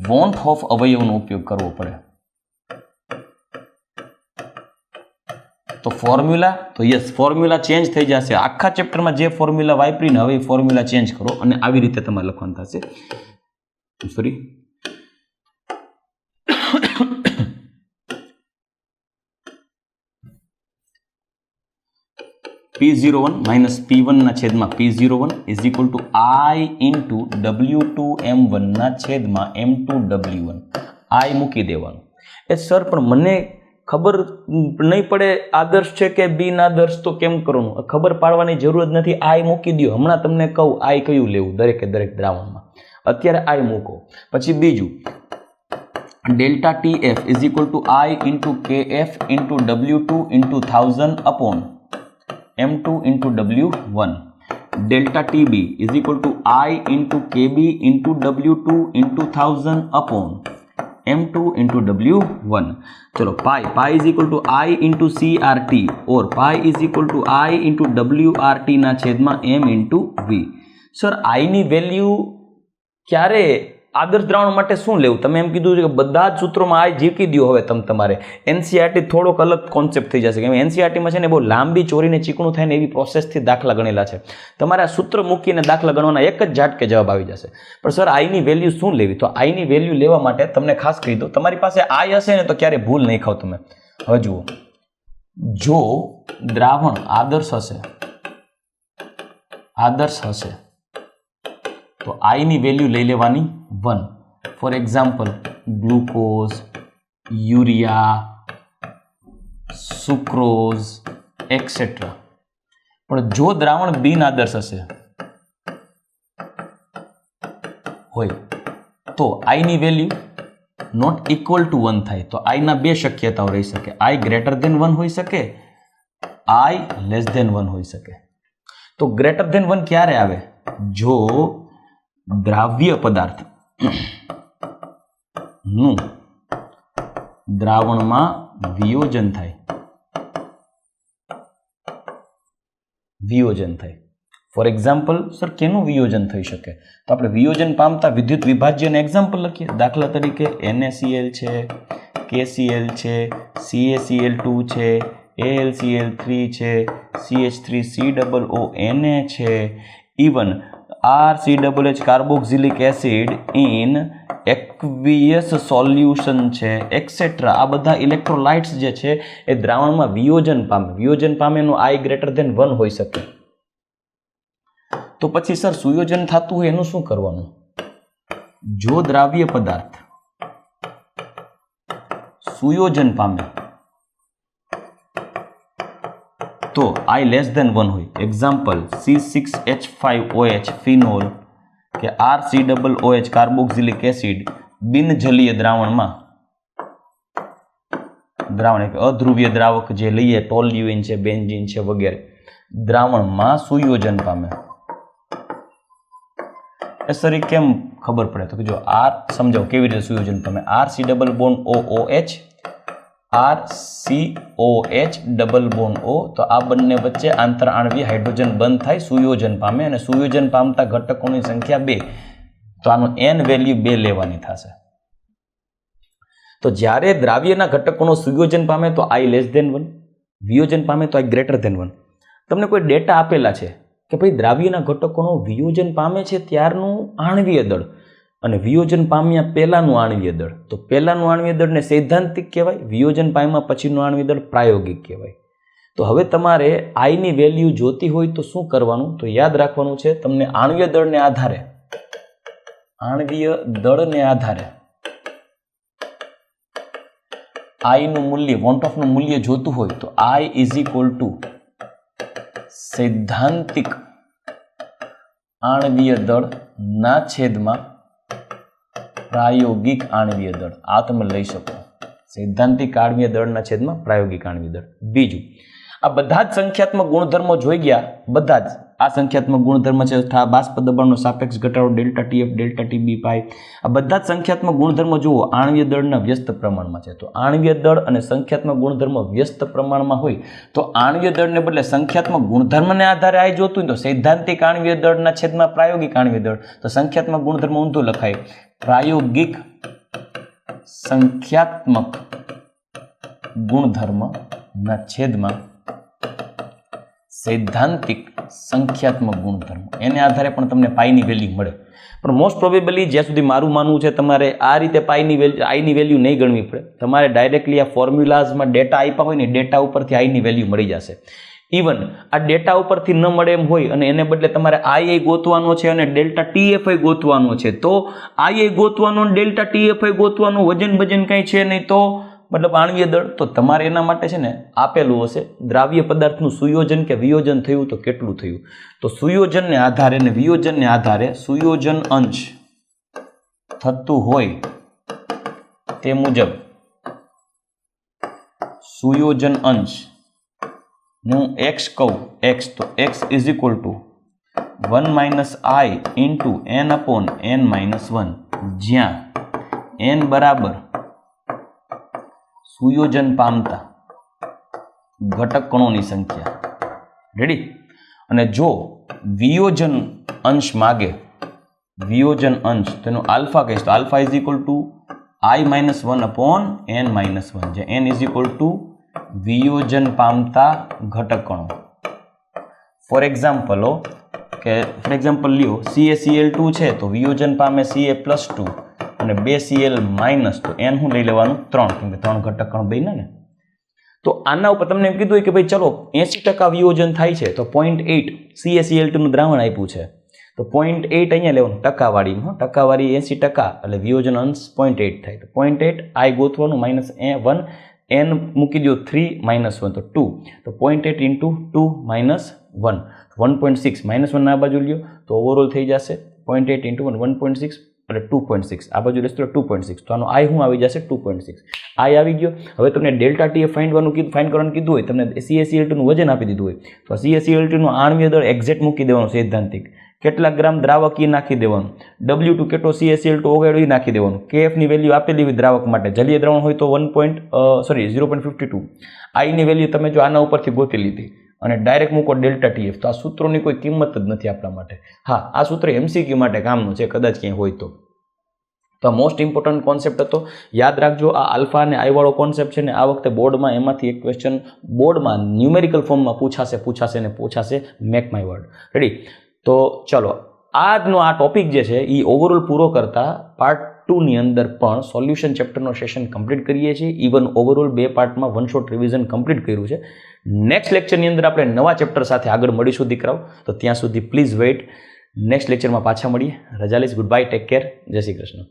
વોન્ટ ઓફ અવયવનો ઉપયોગ કરવો પડે. તો ફોર્મ્યુલા, તો યસ, ફોર્મ્યુલા ચેન્જ થઈ જશે. આખા ચેપ્ટરમાં જે ફોર્મ્યુલા વાપરીને હવે ફોર્મ્યુલા ચેન્જ કરો અને આવી રીતે તમારે લખવાનું થશે. સોરી, P01 minus P1 ના છેદમાં P01 is equal to I into W2M1 ના છેદમાં M2W1. I મૂકી દેવાનું. એ સર પણ મને ખબર નહીં પડે આદર્શ છે કે બિન આદર્શ, તો કેમ કરવાનું? ખબર પાડવાની જરૂર જ નથી. I મૂકી દો. હમણાં તમને કહું I કયું લેવું દરેક દ્રાવણમાં. અત્યારે I મૂકો. પછી બીજું, delta TF is equal to I into KF into W2 into 1000 upon M2 into W1. Delta TB is equal to I into KB into W2 into 1000 upon M2 into W1. चलो pi is equal to I into CRT और pi is equal to I into WRT ના છેદમાં M into V. Sir I ની value ક્યારે આદર્શ દ્રાવણ માટે શું લેવું? તમે એમ કીધું છે કે બધા જ સૂત્રોમાં I જીકી દો. હવે તમારે NCERT થોડોક અલગ કોન્સેપ્ટ થઈ જશે, કેમ NCERTમાં છે ને બહુ લાંબી ચોરીને ચીકણું થાય ને એવી પ્રોસેસથી દાખલા ગણેલા છે. તમારે આ સૂત્ર મૂકીને દાખલા ગણવાના એક જ ઝાટકે જવાબ આવી જશે. પણ સર I ની વેલ્યુ શું લેવી? તો I ની વેલ્યુ લેવા માટે તમને ખાસ કહી દો, તમારી પાસે I હશે ને તો ક્યારે ભૂલ નહીં ખાવ તમે. હવે જુઓ, જો દ્રાવણ આદર્શ હશે તો I ની વેલ્યુ લઈ લેવાની 1. For example glucose, urea, sucrose et cetera. પણ જો દ્રાવણ બિન આદર્શ હોય તો I ની વેલ્યુ નોટ ઇક્વલ ટુ 1 થાય. તો I ના બે શક્યતાઓ રહી શકે. I ગ્રેટર ધેન 1 હોઈ શકે, I લેસ ધેન 1 હોઈ શકે. તો ગ્રેટર ધેન 1 ક્યારે આવે? જો દ્રાવ્ય પદાર્થ નું દ્રાવણમાં વિયોજન થાય ફોર એક્ઝામ્પલ સર કેનું વિયોજન થઈ શકે? તો આપણે વિયોજન પામતા વિદ્યુત વિભાજ્યને એક્ઝામ્પલ લખીએ. દાખલા તરીકે NaCl છે, KCl છે, CaCl2 છે, AlCl3 છે, CH3COONA છે, even RCHH carboxylic acid in aqueous solution છે એક્સેટ્રા. આ બધા ઇલેક્ટ્રોલાઇટ્સ જે છે એ દ્રાવણમાં વિયોજન પામે એનું I greater than 1 હોઈ શકે. તો પછી સર સુયોજન થતું હોય એનું શું કરવાનું? જો દ્રાવ્ય પદાર્થ સુયોજન પામે તો I less than 1 હોય. એક્ઝામ્પલ C6H5OH ફિનોલ કે RCOOH કાર્બોક્સિલિક એસિડ બિનજલીય દ્રાવણ અધ્રુવીય દ્રાવક જે લઈએ ટોલ્યુઇન છે, બેન્ઝીન છે વગેરે દ્રાવણમાં સુયોજન પામે. એ સર કેમ ખબર પડે? તો કે જો R સમજાવો કેવી રીતે સુયોજન પામે. RC double bond OOH RCOH double bond O, તો આ બંને વચ્ચે આંતર આણ્વીય હાઇડ્રોજન બંધ થાય, સુયોજન પામે અને સુયોજન પામતા ઘટકોની સંખ્યા 2. તો આનું n વેલ્યુ 2 લેવાની થશે. તો જ્યારે દ્રાવ્યના ઘટકોનો સુયોજન પામે તો I લેસ ધેન 1, વિયોજન પામે તો I ગ્રેટર ધેન 1. તમને કોઈ ડેટા આપેલા છે કે ભાઈ દ્રાવ્યના ઘટકોનો વિયોજન પામે છે ત્યારનું આણ્વીય દળ અને વિયોજન પામ્યા પહેલાનું આણ્વીય દળ. તો પહેલાનું આણ્વીય દળને સૈદ્ધાંતિક કહેવાય, વિયોજન પામ્યા પછીનું આણ્વીય દળ પ્રાયોગિક કહેવાય. તો હવે તમારે I ની વેલ્યુ જોતી હોય તો શું કરવાનું? તો યાદ રાખવાનું છે તમને આણ્વીય દળને આધારે I નું મૂલ્ય, વોન્ટ ઓફ નું મૂલ્ય જોતું હોય તો I ઇઝ ઇક્વલ ટુ સૈદ્ધાંતિક આણ્વીય દળ ના છેદમાં પ્રાયોગિક આણ્વીય દળ. આ તમે લઈ શકો, સૈદ્ધાંતિક આણ્વીય દળના છેદમાં પ્રાયોગિક આણ્વીય દળ. બીજું, આ બધા જ સંખ્યાત્મક ગુણધર્મો જોઈ ગયા. બધા જ આ સંખ્યાત્મક ગુણધર્મ છે, બાષ્પ દબાણનો સાપેક્ષ ઘટાડો, ડેલ્ટા TF, ડેલ્ટા TB પાઈ, આ બધા જ સંખ્યાત્મક ગુણધર્મો જુઓ આણ્વીય દળના વ્યસ્ત પ્રમાણમાં છે. તો આણ્વીય દળ અને સંખ્યાત્મક ગુણધર્મ વ્યસ્ત પ્રમાણમાં હોય તો આણ્વીય દળને બદલે સંખ્યાત્મક ગુણધર્મને આધારે I જોતું હોય તો સૈદ્ધાંતિક આણ્વીય દળના છેદમાં પ્રાયોગિક આણ્વીય દળ. તો સંખ્યાત્મક ગુણધર્મ ઊંધું લખાય, પ્રાયોગિક સંખ્યાત્મક ગુણધર્મના છેદમાં સૈદ્ધાંતિક સંખ્યાત્મક ગુણધર્મ. એને આધારે પણ તમને પાઈની વેલ્યુ મળે. પણ મોસ્ટ પ્રોબેબલી જ્યાં સુધી મારું માનવું છે તમારે આ રીતે પાઈની વેલ્યુ, આઈની વેલ્યુ નહીં ગણવી પડે. તમારે ડાયરેક્ટલી આ ફોર્મ્યુલાઝમાં ડેટા આપ્યા હોય ને ડેટા ઉપરથી આઈની વેલ્યુ મળી જશે. ઇવન આ ડેટા ઉપરથી ન મળે એમ હોય અને એને બદલે તમારે આઈ ગોતવાનો છે અને ડેલ્ટા TF ગોતવાનો છે, તો આઈ ગોતવાનો અને ડેલ્ટા TF ગોતવાનું વજન કંઈ છે નહીં, તો મતલબ આણ્વીય દળ. તો તમારે એના માટે છે ને આપેલું હશે દ્રાવ્ય પદાર્થનું સુયોજન કે વિયોજન થયું તો કેટલું થયું. તો સુયોજનને આધારે અને વિયોજનને આધારે સુયોજન અંશ થતું હોય તે મુજબ સુયોજન અંશ હું x કહું, x તો x is equal two 1 - I into n/n-1, જ્યાં n બરાબર સુયોજન પામતા ઘટક કણોની સંખ્યા. રેડી? અને જો વિયોજન અંશ માગે, વિયોજન અંશ તેનો આલ્ફા કહીશ તો alpha is equal two I-1/n-1, જે n ઇઝ ઇક્વલ ટુ વિયોજન પામતા ઘટક કણો. ફોર એક્ઝામ્પલ લ્યો CaCl2 છે તો વિયોજન પામે Ca+2 અને 2Cl- તો n હું લઈ લેવાનું 3, કેમ કે 3 ઘટક કણ બન્યા ને. તો આના ઉપર તમને એમ કીધું હોય કે ભાઈ ચલો 80% વિયોજન થાય છે તો 0.8 CaCl2 નું દ્રાવણ આપ્યું છે તો 0.8 અહીંયા લેવાનું ટકાવારી 80%, એટલે વિયોજન અંશ 0.8 થાય. તો 0.8 I ગોતવાનું -1, n મૂકી દો 3 - 1 તો 2, તો 0.8 ઇન્ટુ 2 - 1 1.6, -1 આ બાજુ લ્યો તો ઓવરઓલ થઈ જશે 0.8 ઇન્ટુ 1 1.6 એટલે 2.6 આ બાજુ લેશો તો 2.6 તો આનો આઈ શું આવી જશે 2.6 આઈ આવી ગયો. હવે તમને ડેલ્ટા ટી ફાઇન્ડ કરવાનું કીધું હોય, તમને CaCl2 નું વજન આપી દીધું હોય તો CaCl2 નું આણ્વીય દળ એક્ઝેક્ટ મૂકી દેવાનું સૈદ્ધાંતિક, કેટલા ગ્રામ દ્રાવક એ નાખી દેવાનું, W2 કેટલો CaCl2 ઓગાળ્યો એ નાખી દેવાનું, Kf ની વેલ્યુ આપેલી હોય દ્રાવક માટે, જલીય દ્રાવણ હોય તો 0.52, આઈ ની વેલ્યુ તમે જો આના ઉપરથી ગોતી લીધી અને ડાયરેક્ટ મૂકો ડેલ્ટા TF, તો આ સૂત્રોની કોઈ કિંમત જ નથી આપણા માટે. હા, આ સૂત્ર MCQ માટે કામનું છે કદાચ ક્યાંય હોય તો. તો મોસ્ટ ઇમ્પોર્ટન્ટ કોન્સેપ્ટ હતો, યાદ રાખજો. આ આલ્ફા અને આઈ વાળો કોન્સેપ્ટ છે ને આ વખતે બોર્ડમાં એમાંથી એક ક્વેશ્ચન બોર્ડમાં ન્યુમેરિકલ ફોર્મમાં પૂછાશે. Mark my word. રેડી? તો ચલો, આજનો આ ટોપિક જે છે એ ઓવરઓલ પૂરો કરતા પાર્ટ 2 ની અંદર પણ સોલ્યુશન ચેપ્ટરનો સેશન કમ્પ્લીટ કરીએ છીએ. Even overall 2 પાર્ટમાં 1 short revision complete કર્યું છે. નેક્સ્ટ લેક્ચરની અંદર આપણે નવા ચેપ્ટર સાથે આગળ મળીશું દીકરાઓ. તો ત્યાં સુધી પ્લીઝ વેઇટ. નેક્સ્ટ લેક્ચરમાં પાછા મળીએ. રજા લઈશ. ગુડ બાય, ટેક કેર, જય શ્રી કૃષ્ણ.